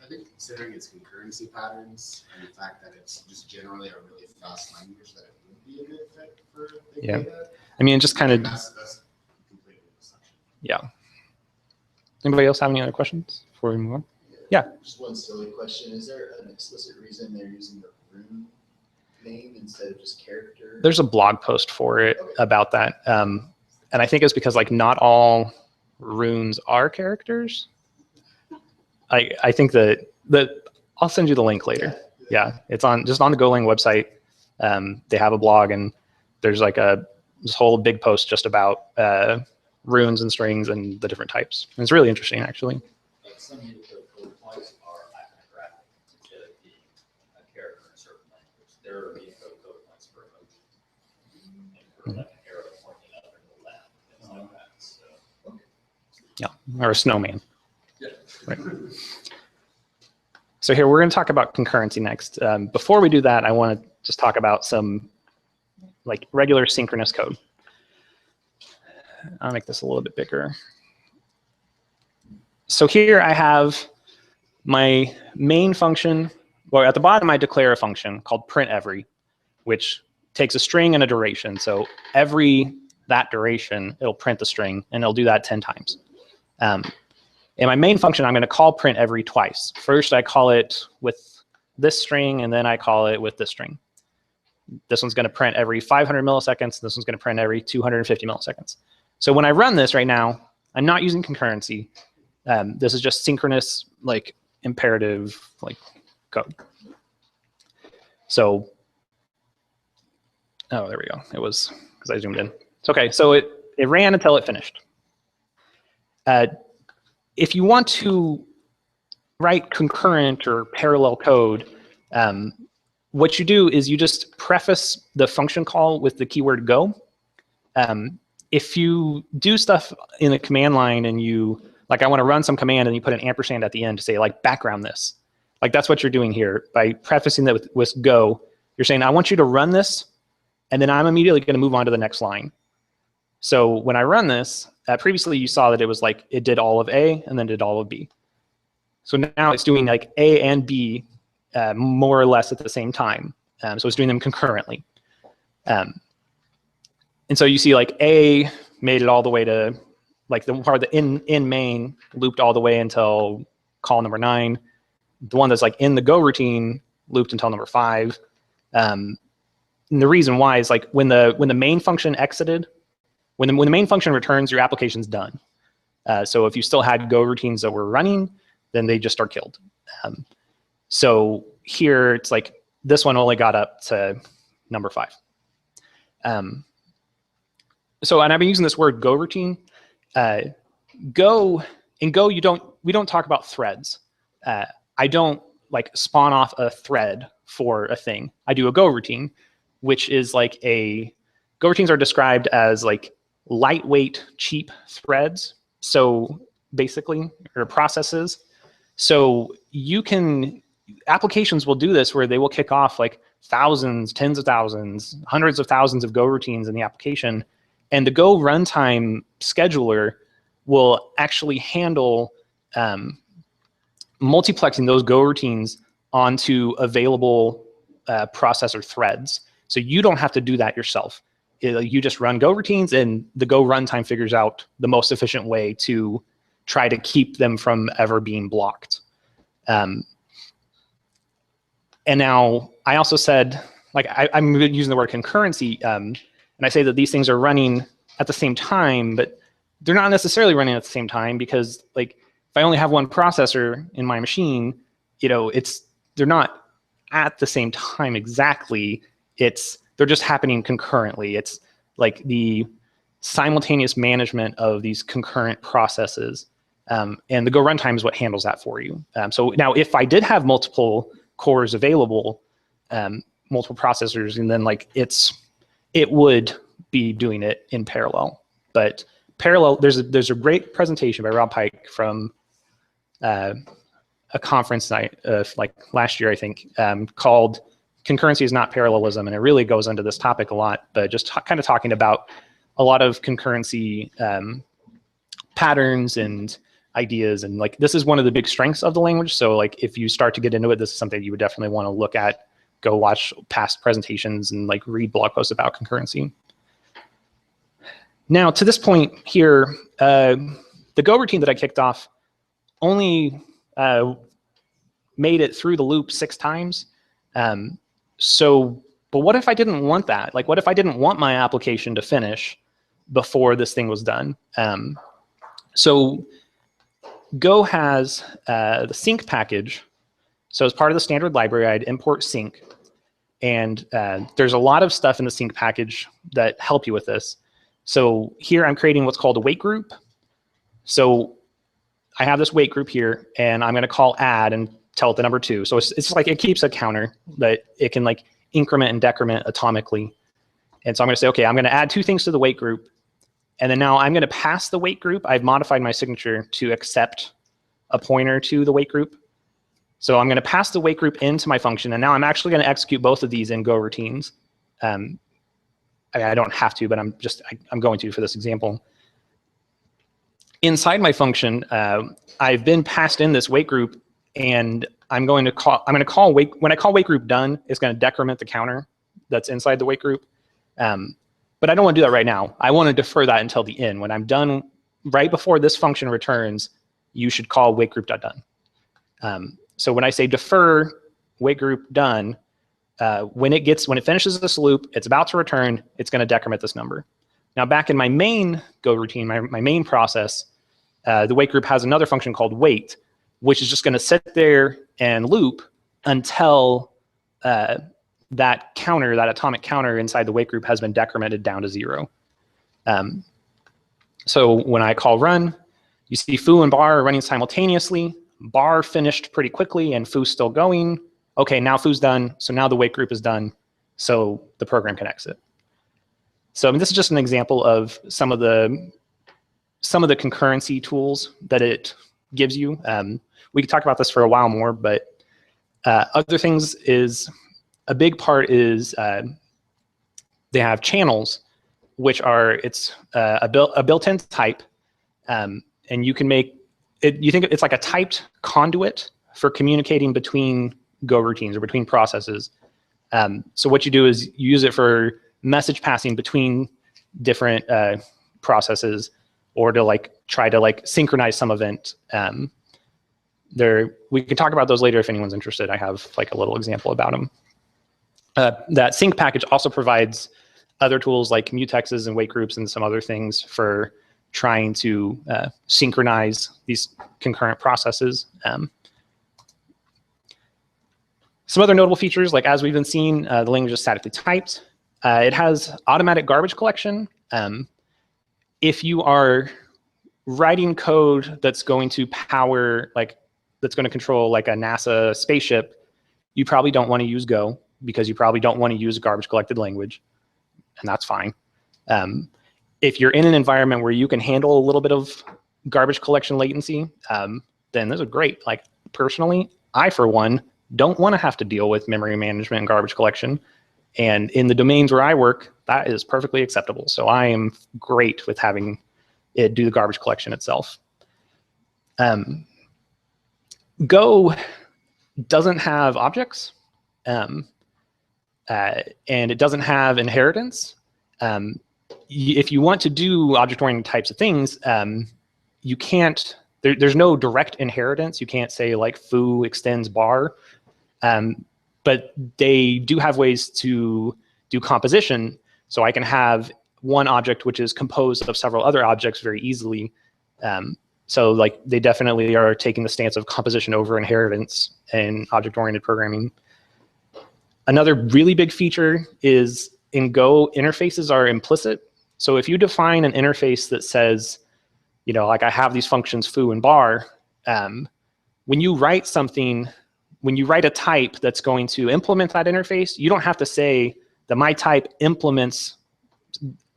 I think considering its concurrency patterns and the fact that it's just generally a really fast language, that it would be a good fit for big data. I mean, just kind of, That's completely an assumption. yeah. Anybody else have any other questions before we move on? Yeah. Just one silly question. Is there an explicit reason they're using the rune name instead of just character? There's a blog post for it about that. And I think it's because like not all runes are characters. I think that I'll send you the link later. Yeah, it's just on the Golang website. They have a blog, and there's like this whole big post just about runes and strings and the different types. And it's really interesting, actually. Like some Unicode code points are iconographic instead of being a character in a certain language. There are Unicode code points for emoji and for like an arrow pointing up and to the left. Things like that. So. Yeah, or a snowman. Yeah. Right. So here we're going to talk about concurrency next. Before we do that, I want to just talk about some like regular synchronous code. I'll make this a little bit bigger. So here I have my main function, or at the bottom I declare a function called printEvery, which takes a string and a duration. So that duration, it'll print the string, and it'll do that 10 times. In my main function, I'm going to call printEvery twice. First, I call it with this string, and then I call it with this string. This one's going to print every 500 milliseconds. This one's going to print every 250 milliseconds. So when I run this right now, I'm not using concurrency. This is just synchronous, like imperative, like code. So, oh, there we go. It was because I zoomed in. It's okay. So it ran until it finished. If you want to write concurrent or parallel code, what you do is you just preface the function call with the keyword go. If you do stuff in the command line and you, like I want to run some command and you put an ampersand at the end to say like background this, like that's what you're doing here. By prefacing that with go, you're saying I want you to run this, and then I'm immediately going to move on to the next line. So when I run this, previously you saw that it was like it did all of A and then did all of B. So now it's doing like A and B more or less at the same time. So it's doing them concurrently. And so you see like A made it all the way to like the part that in main looped all the way until call number 9. The one that's like in the go routine looped until number 5. And the reason why is like when the main function exited, when the main function returns, your application's done. So if you still had go routines that were running, then they just are killed. So here it's like this one only got up to number 5. So, and I've been using this word go routine. In Go, we don't talk about threads. I don't like spawn off a thread for a thing. I do a go routine, which is like go routines are described as like lightweight, cheap threads. So basically, or processes. So you can applications will do this where they will kick off like thousands, tens of thousands, hundreds of thousands of Go routines in the application. And the Go runtime scheduler will actually handle multiplexing those Go routines onto available processor threads. So you don't have to do that yourself. You just run Go routines, and the Go runtime figures out the most efficient way to try to keep them from ever being blocked. And now I also said, like I'm using the word concurrency, and I say that these things are running at the same time, but they're not necessarily running at the same time, because like if I only have one processor in my machine, you know, they're not at the same time exactly. They're just happening concurrently. It's like the simultaneous management of these concurrent processes. And the Go runtime is what handles that for you. So now if I did have multiple cores available, multiple processors, and then like it would be doing it in parallel. But parallel, there's a great presentation by Rob Pike from a conference night like last year, I think, called Concurrency is Not Parallelism, and it really goes into this topic a lot, but just kind of talking about a lot of concurrency patterns and ideas, and like this is one of the big strengths of the language. So like if you start to get into it, this is something you would definitely want to look at, go watch past presentations and like read blog posts about concurrency. Now to this point here, the Go routine that I kicked off only made it through the loop 6 times. But what if I didn't want that? Like, what if I didn't want my application to finish before this thing was done? So Go has the sync package. So as part of the standard library, I'd import sync. And there's a lot of stuff in the sync package that help you with this. So here I'm creating what's called a wait group. So I have this wait group here, and I'm going to call add and tell it the number 2. So it's like it keeps a counter that it can like increment and decrement atomically. And so I'm going to say, okay, I'm going to add 2 things to the wait group. And then now I'm going to pass the wait group. I've modified my signature to accept a pointer to the wait group. So I'm going to pass the wait group into my function. And now I'm actually going to execute both of these in Go routines. I don't have to, but I'm going to for this example. Inside my function, I've been passed in this wait group, and when I call wait group done, it's going to decrement the counter that's inside the wait group. But I don't want to do that right now. I want to defer that until the end. When I'm done, right before this function returns, you should call wait group done. So when I say defer wait group done, when it finishes this loop, it's about to return, it's going to decrement this number. Now back in my main Go routine, my main process, the wait group has another function called wait, which is just going to sit there and loop until that counter, that atomic counter inside the wait group has been decremented down to 0. So when I call run, you see foo and bar are running simultaneously. Bar finished pretty quickly and foo's still going. Okay, now foo's done. So now the wait group is done. So the program can exit. So I mean, this is just an example of some of the concurrency tools that it gives you. We could talk about this for a while more, but other things is a big part is they have channels, which are a built-in type, and you can make it. You think it's like a typed conduit for communicating between Go routines or between processes. So what you do is you use it for message passing between different processes, or to like try to like synchronize some event. We can talk about those later if anyone's interested. I have like a little example about them. That sync package also provides other tools like mutexes and wait groups and some other things for trying to synchronize these concurrent processes. Some other notable features, like as we've been seeing, the language is statically typed. It has automatic garbage collection. If you are writing code that's going to power, that's going to control like a NASA spaceship, you probably don't want to use Go because you probably don't want to use a garbage collected language, and that's fine. If you're in an environment where you can handle a little bit of garbage collection latency, then those are great. Like personally, I, for one, don't want to have to deal with memory management and garbage collection. And in the domains where I work, that is perfectly acceptable. So I am great with having it do the garbage collection itself. Go doesn't have objects, and it doesn't have inheritance. If you want to do object-oriented types of things, you can't, there's no direct inheritance. You can't say like foo extends bar, but they do have ways to do composition. So I can have one object which is composed of several other objects very easily. So like they definitely are taking the stance of composition over inheritance in object-oriented programming. Another really big feature is in Go, interfaces are implicit. So if you define an interface that says, you know, like I have these functions foo and bar, when you write something, when you write a type that's going to implement that interface, you don't have to say that my type implements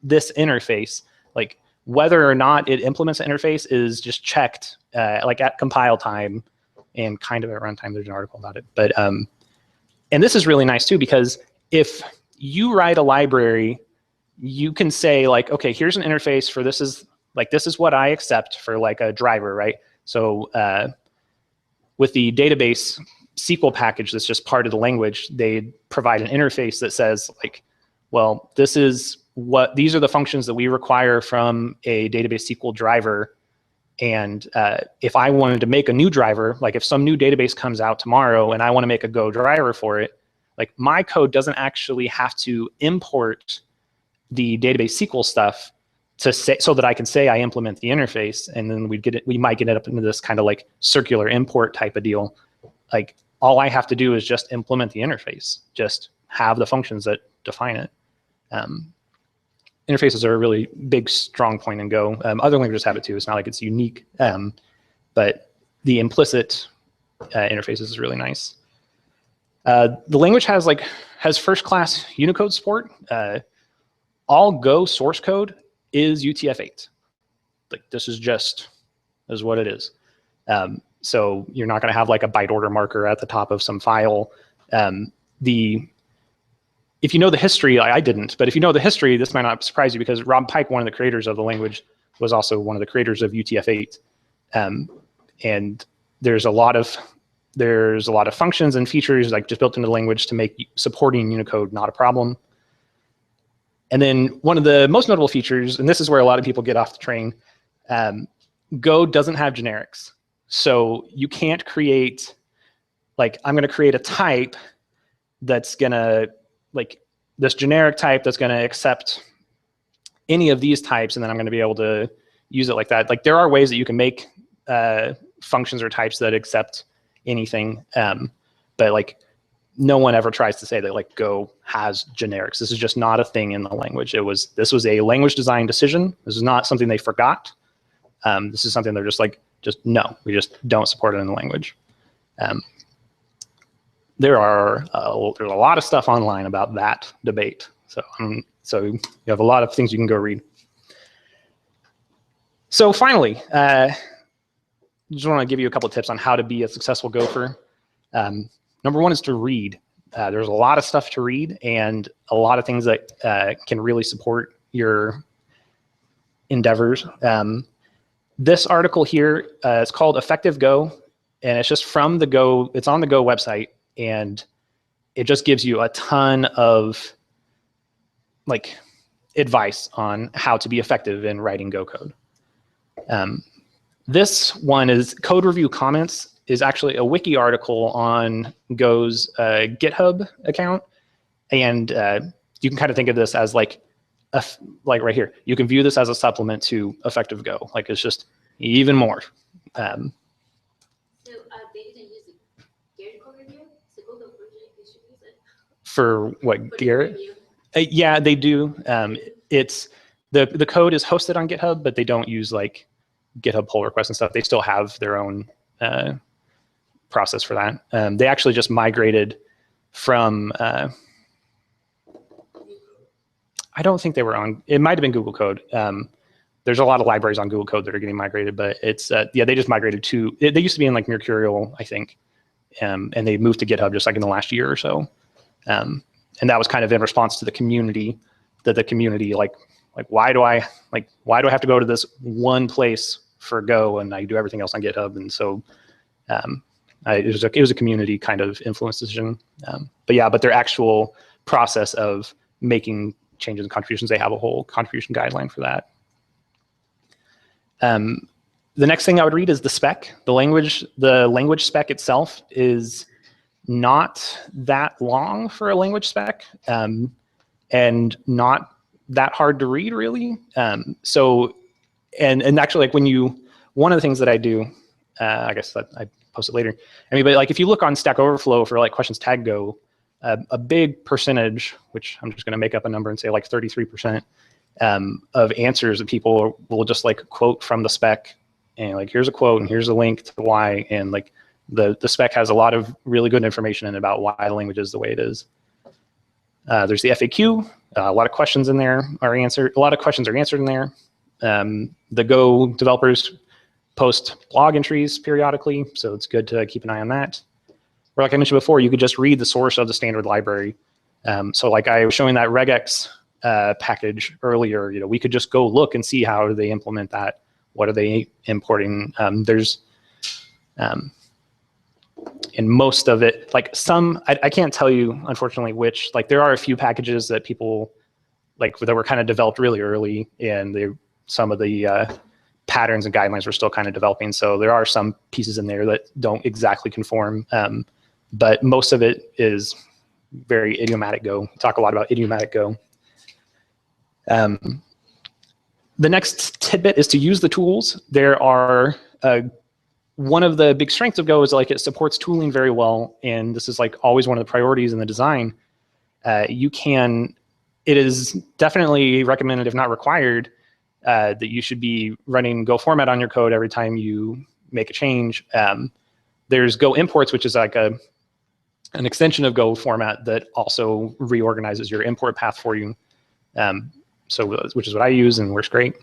this interface. Like whether or not it implements the interface is just checked like at compile time and kind of at runtime. There's an article about it. But and this is really nice too, because if you write a library, you can say like, okay, here's an interface for this is what I accept for like a driver, right? So with the database SQL package that's just part of the language, they provide an interface that says like, well, these are the functions that we require from a database SQL driver. And if I wanted to make a new driver, like if some new database comes out tomorrow and I want to make a Go driver for it, like my code doesn't actually have to import the database SQL stuff to say, so that I can say I implement the interface, and then we might get it up into this kind of like circular import type of deal. Like all I have to do is just implement the interface, just have the functions that define it. Interfaces are a really big, strong point in Go. Other languages have it too. It's not like it's unique, but the implicit interfaces is really nice. The language has first-class Unicode support. All Go source code is UTF-8. Like this is what it is. So you're not going to have like a byte order marker at the top of some file. If you know the history, I didn't, but if you know the history, this might not surprise you because Rob Pike, one of the creators of the language, was also one of the creators of UTF-8. And there's a lot of functions and features like just built into the language to make supporting Unicode not a problem. And then one of the most notable features, and this is where a lot of people get off the train, Go doesn't have generics. So you can't create, like I'm going to create a type that's going to, like this generic type that's going to accept any of these types, and then I'm going to be able to use it like that. Like there are ways that you can make functions or types that accept anything, but like no one ever tries to say that like Go has generics. This is just not a thing in the language. This was a language design decision. This is not something they forgot. This is something they're just like, no, we just don't support it in the language. There's a lot of stuff online about that debate. So you have a lot of things you can go read. So finally, just want to give you a couple of tips on how to be a successful gopher. Number one is to read. There's a lot of stuff to read and a lot of things that can really support your endeavors. This article here is called Effective Go, and it's just from the Go, it's on the Go website, and it just gives you a ton of like advice on how to be effective in writing Go code. This one is Code Review Comments, is actually a wiki article on Go's GitHub account, and you can kind of think of this as like right here. You can view this as a supplement to Effective Go. Like it's just even more. So they didn't use the Garrett code review? So Google project, they should use it. For what, For Garrett? review. Yeah, they do. It's the code is hosted on GitHub, but they don't use like GitHub pull requests and stuff. They still have their own process for that. They actually just migrated from. I don't think they were on. It might have been Google Code. There's a lot of libraries on Google Code that are getting migrated, but it's yeah, they just migrated to. They used to be in like Mercurial, I think, and they moved to GitHub just like in the last year or so. And that was kind of in response to the community, that the community like why do I have to go to this one place for Go and I do everything else on GitHub? And so it was a community kind of influence decision. But their actual process of making changes and contributions, they have a whole contribution guideline for that. The next thing I would read is the spec. The language spec itself is not that long for a language spec, and not that hard to read really. And actually, like one of the things that I do, I guess that I post it later. I mean, but like if you look on Stack Overflow for like questions tag Go, a big percentage, which I'm just going to make up a number and say like 33%, of answers that people will just like quote from the spec, and like here's a quote and here's a link to why, and like the spec has a lot of really good information in about why the language is the way it is. There's the FAQ. A lot of questions in there are answered. A lot of questions are answered in there. The Go developers post blog entries periodically, so it's good to keep an eye on that. Or like I mentioned before, you could just read the source of the standard library. So like I was showing that regex package earlier, we could just go look and see how do they implement that. What are they importing? In most of it, like some, I can't tell you, unfortunately, which, like there are a few packages that people, like that were kind of developed really early, and some of the patterns and guidelines were still kind of developing. So there are some pieces in there that don't exactly conform, but most of it is very idiomatic Go. We talk a lot about idiomatic Go. The next tidbit is to use the tools. There are, one of the big strengths of Go is like it supports tooling very well, and this is like always one of the priorities in the design. It is definitely recommended, if not required, that you should be running Go format on your code every time you make a change. There's Go imports, which is like an extension of Go format that also reorganizes your import path for you. Which is what I use and works great.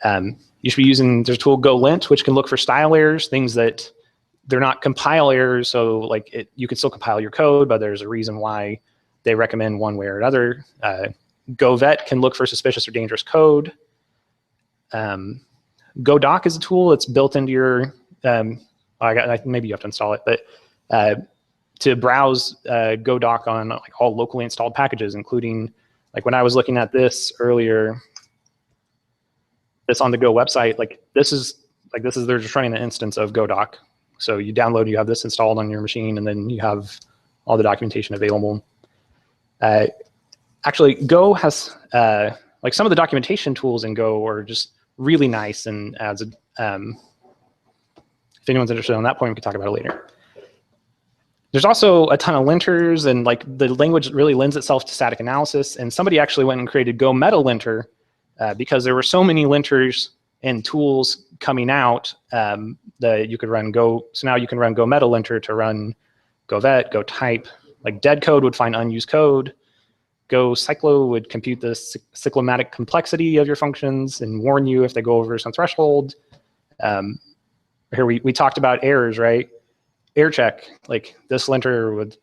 You should be using, there's a tool GoLint, which can look for style errors, things that they're not compile errors. So like you can still compile your code, but there's a reason why they recommend one way or another. GoVet can look for suspicious or dangerous code. GoDoc is a tool that's built into your, maybe you have to install it, but to browse GoDoc on like all locally installed packages, including like when I was looking at this earlier, this on the Go website, they're just running an instance of GoDoc. So you download, you have this installed on your machine, and then you have all the documentation available. Actually, Go has, like some of the documentation tools in Go are just really nice, and adds a, if anyone's interested on that point, we can talk about it later. There's also a ton of linters, and like the language really lends itself to static analysis. And somebody actually went and created Go meta linter because there were so many linters and tools coming out that you could run Go. So now you can run Go meta linter to run GoVet, Go type. Like dead code would find unused code. Go cyclo would compute the cyclomatic complexity of your functions and warn you if they go over some threshold. Here we talked about errors, right? Error check, like this linter would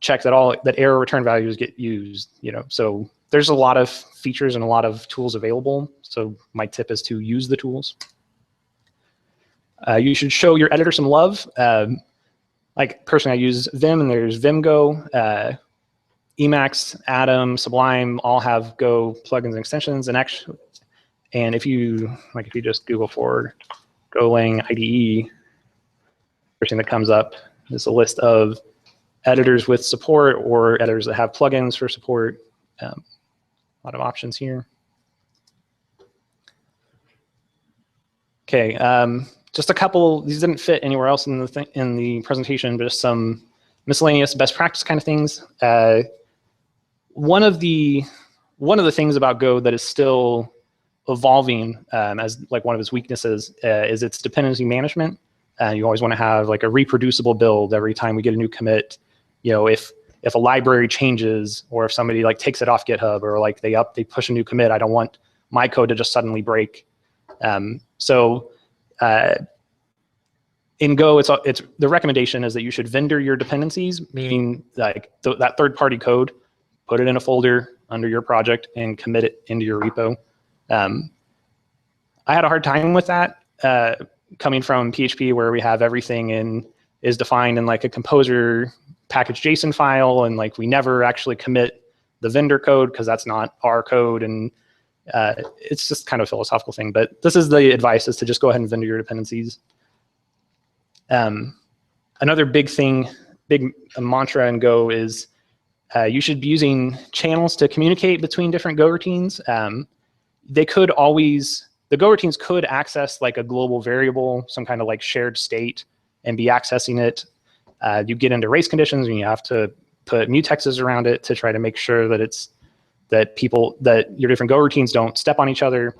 check that error return values get used, So there's a lot of features and a lot of tools available. So my tip is to use the tools. You should show your editor some love. Like personally, I use Vim, and there's VimGo, Emacs, Atom, Sublime, all have Go plugins and extensions. And if you just Google for Golang IDE, first thing that comes up is a list of editors with support or editors that have plugins for support. A lot of options here. Okay, just a couple. These didn't fit anywhere else in the presentation, but just some miscellaneous best practice kind of things. One of the things about Go that is still evolving as like one of its weaknesses is its dependency management. You always want to have like a reproducible build every time we get a new commit. If a library changes, or if somebody like takes it off GitHub, or like they push a new commit, I don't want my code to just suddenly break. in Go, it's the recommendation is that you should vendor your dependencies, meaning like that third-party code, put it in a folder under your project and commit it into your repo. I had a hard time with that coming from PHP, where we have everything is defined in like a composer package JSON file, and like we never actually commit the vendor code because that's not our code, and it's just kind of a philosophical thing. But this is the advice, is to just go ahead and vendor your dependencies. Another big thing, big mantra in Go is you should be using channels to communicate between different Go routines. They could always, the Go routines could access like a global variable, some kind of like shared state, and be accessing it. You get into race conditions and you have to put mutexes around it to try to make sure that that your different Go routines don't step on each other.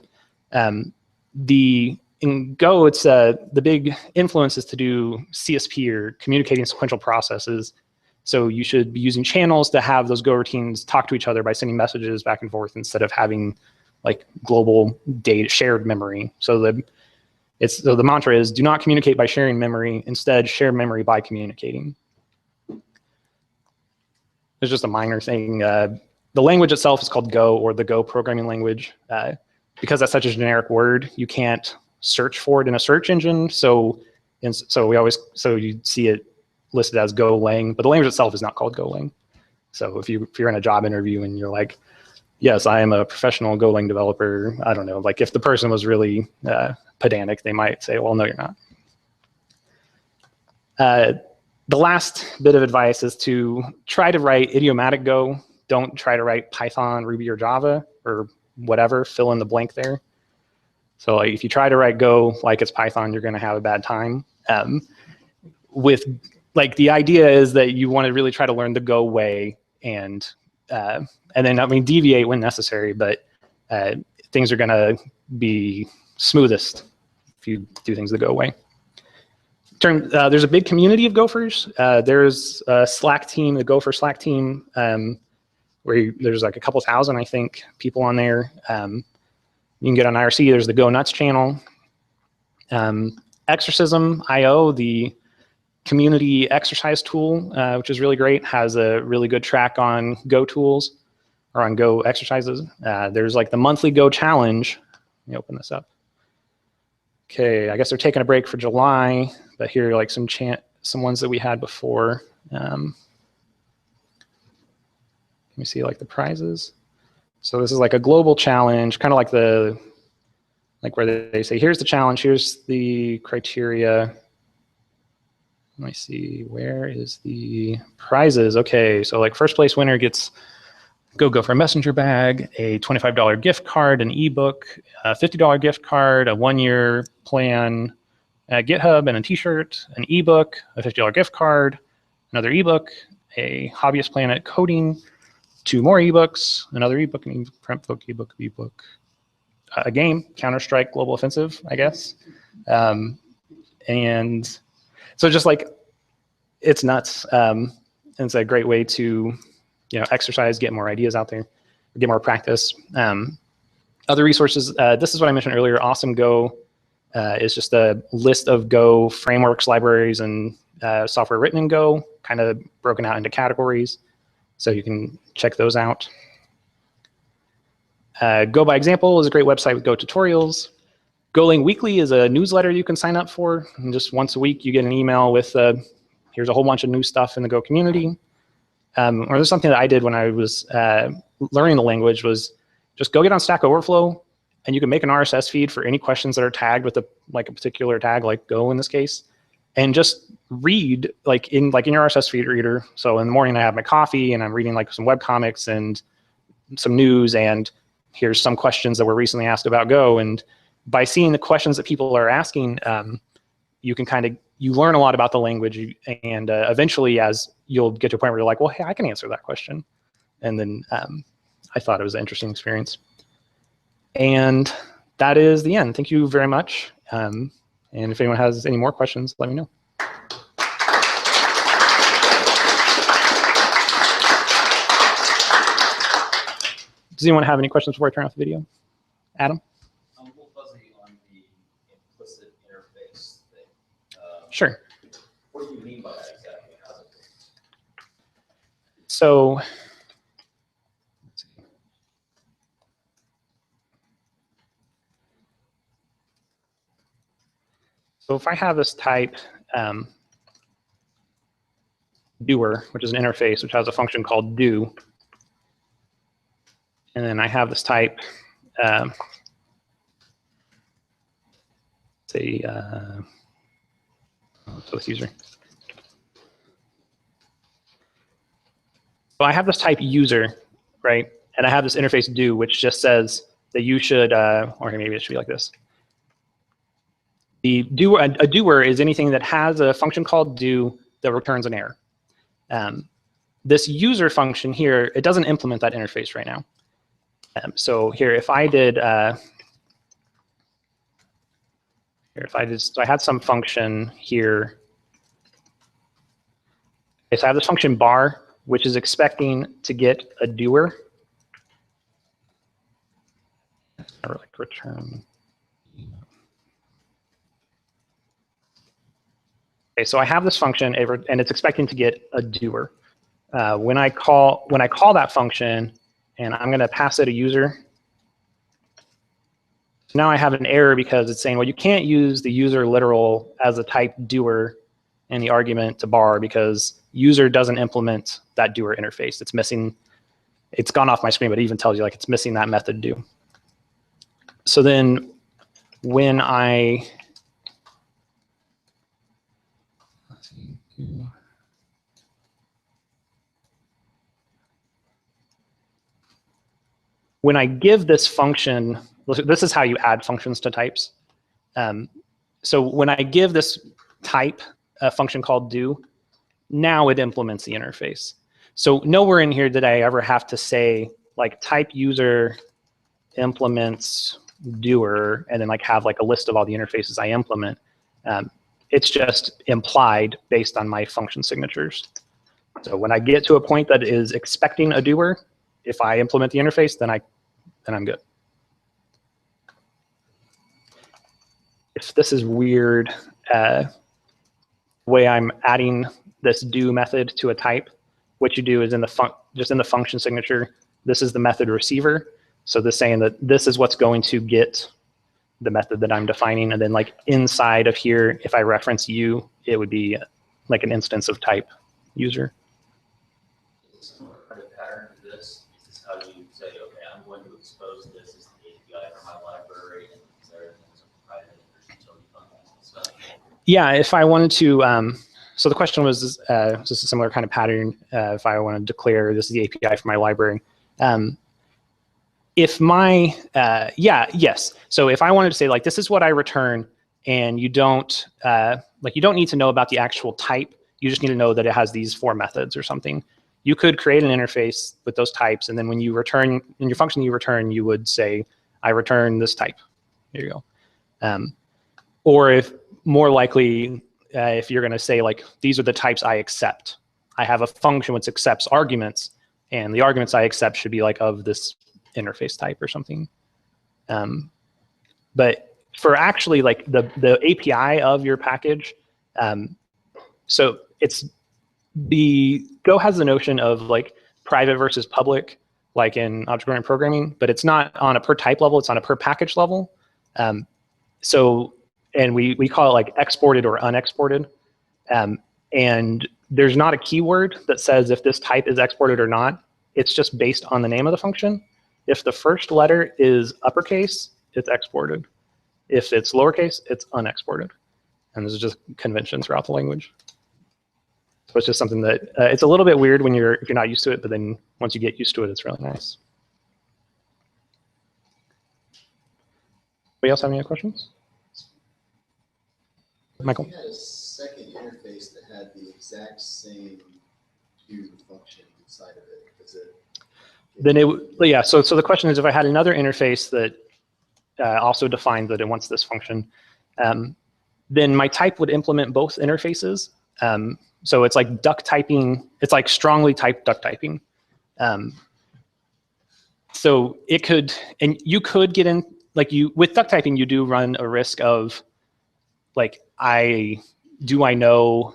In Go, it's the big influence is to do CSP, or communicating sequential processes. So you should be using channels to have those Go routines talk to each other by sending messages back and forth, instead of having like global data shared memory. So the mantra is, do not communicate by sharing memory, instead share memory by communicating. It's just a minor thing. The language itself is called Go, or the Go programming language. Because that's such a generic word, you can't search for it in a search engine. So you see it listed as Golang, but the language itself is not called Golang. So if you're in a job interview and you're like, yes, I am a professional Golang developer, I don't know, like if the person was really pedantic, they might say, well, no, you're not. The last bit of advice is to try to write idiomatic Go. Don't try to write Python, Ruby, or Java, or whatever, fill in the blank there. So like, if you try to write Go like it's Python, you're going to have a bad time. The idea is that you want to really try to learn the Go way, and then, I mean, deviate when necessary, but things are going to be smoothest if you do things the Go way. There's a big community of Gophers. There's a Slack team, the Gopher Slack team, where there's like a couple thousand, I think, people on there. You can get on IRC. There's the Go Nuts channel. Exercism.io, the community exercise tool, which is really great, has a really good track on Go tools, or on Go exercises. There's like the monthly Go challenge. Let me open this up. Okay, I guess they're taking a break for July, but here are like some ones that we had before. Let me see like the prizes. So this is like a global challenge, kind of like where they say, here's the challenge, here's the criteria. Let me see, where is the prizes? Okay, so like first place winner gets Gopher Messenger bag, a $25 gift card, an ebook, a $50 gift card, a 1-year plan at GitHub, and a t-shirt, an ebook, a $50 gift card, another ebook, a hobbyist plan at coding, 2 more ebooks, another ebook, an print book, ebook, a game, Counter-Strike Global Offensive, I guess. And so just like, it's nuts. And it's a great way to, exercise, get more ideas out there, get more practice. Other resources, this is what I mentioned earlier. Awesome Go is just a list of Go frameworks, libraries, and software written in Go, kind of broken out into categories. So you can check those out. Go by Example is a great website with Go tutorials. Golang Weekly is a newsletter you can sign up for. And just once a week, you get an email with, here's a whole bunch of new stuff in the Go community. Or there's something that I did when I was learning the language, was just go get on Stack Overflow, and you can make an RSS feed for any questions that are tagged with a particular tag, like Go in this case, and just read like in your RSS feed reader. So in the morning I have my coffee and I'm reading like some webcomics and some news, and here's some questions that were recently asked about Go. And by seeing the questions that people are asking, you can you learn a lot about the language, and eventually as you'll get to a point where you're like, well, hey, I can answer that question. And then I thought it was an interesting experience. And that is the end. Thank you very much. And if anyone has any more questions, let me know. Does anyone have any questions before I turn off the video? Adam? I'm a little fuzzy on the implicit interface thing. Sure. mean by that exactly? How's it work? So let's see. So if I have this type doer, which is an interface which has a function called do, and then I have this type say so this user. So I have this type user, right? And I have this interface do, which just says that you should, or maybe it should be like this. The doer, a doer is anything that has a function called do that returns an error. This user function here, it doesn't implement that interface right now. So here, if I did, so I had some function here. Okay, so I have this function bar, which is expecting to get a doer. Or like return. Okay, so I have this function and it's expecting to get a doer. When I call that function, and I'm going to pass it a user. Now I have an error because it's saying, well, you can't use the user literal as a type doer and the argument to bar because user doesn't implement that doer interface. It's missing. It's gone off my screen, but it even tells you like it's missing that method do. So then when I give this function, this is how you add functions to types. So when I give this type a function called do, now it implements the interface. So nowhere in here did I ever have to say like type user implements doer and then like have like a list of all the interfaces I implement. It's just implied based on my function signatures. So when I get to a point that is expecting a doer, if I implement the interface, then I'm good. If this is weird, way I'm adding this do method to a type, what you do is just in the function signature, this is the method receiver. So this saying that this is what's going to get the method that I'm defining, and then like inside of here, if I reference you, it would be like an instance of type user. Is there a pattern to this? Is this how you say, okay, I'm going to expose this as the API for my library, and these are things are provided in utility functions and stuff? Yeah, if I wanted to, so the question was just a similar kind of pattern. If I want to declare this is the API for my library. If my, yes. So if I wanted to say like, this is what I return, and you don't, you don't need to know about the actual type. You just need to know that it has these 4 methods or something. You could create an interface with those types, and then when you return, in your function you return, you would say, I return this type. Here you go. Or if more likely, if you're going to say like, these are the types I accept. I have a function which accepts arguments, and the arguments I accept should be like of this interface type or something. But for actually like the API of your package, so it's the Go has the notion of like private versus public, like in object-oriented programming, but it's not on a per type level, it's on a per package level. So, and we call it like exported or unexported. And there's not a keyword that says if this type is exported or not. It's just based on the name of the function. If the first letter is uppercase, it's exported. If it's lowercase, it's unexported. And this is just convention throughout the language. So it's just something that it's a little bit weird when if you're not used to it, but then once you get used to it, it's really nice. Anybody else have any other questions? Michael? If you had a second interface that had the exact same do function inside of it, does it? Then yeah, so the question is if I had another interface that also defined that it wants this function, then my type would implement both interfaces. So it's like duck typing, it's like strongly typed duck typing. So it could, and you could get in, like with duck typing, you do run a risk of like, do I know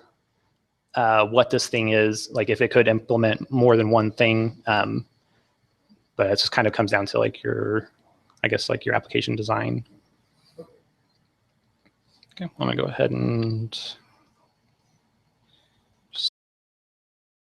what this thing is, like if it could implement more than one thing. But it just kind of comes down to like your, I guess, like your application design. Okay, I'm gonna go ahead and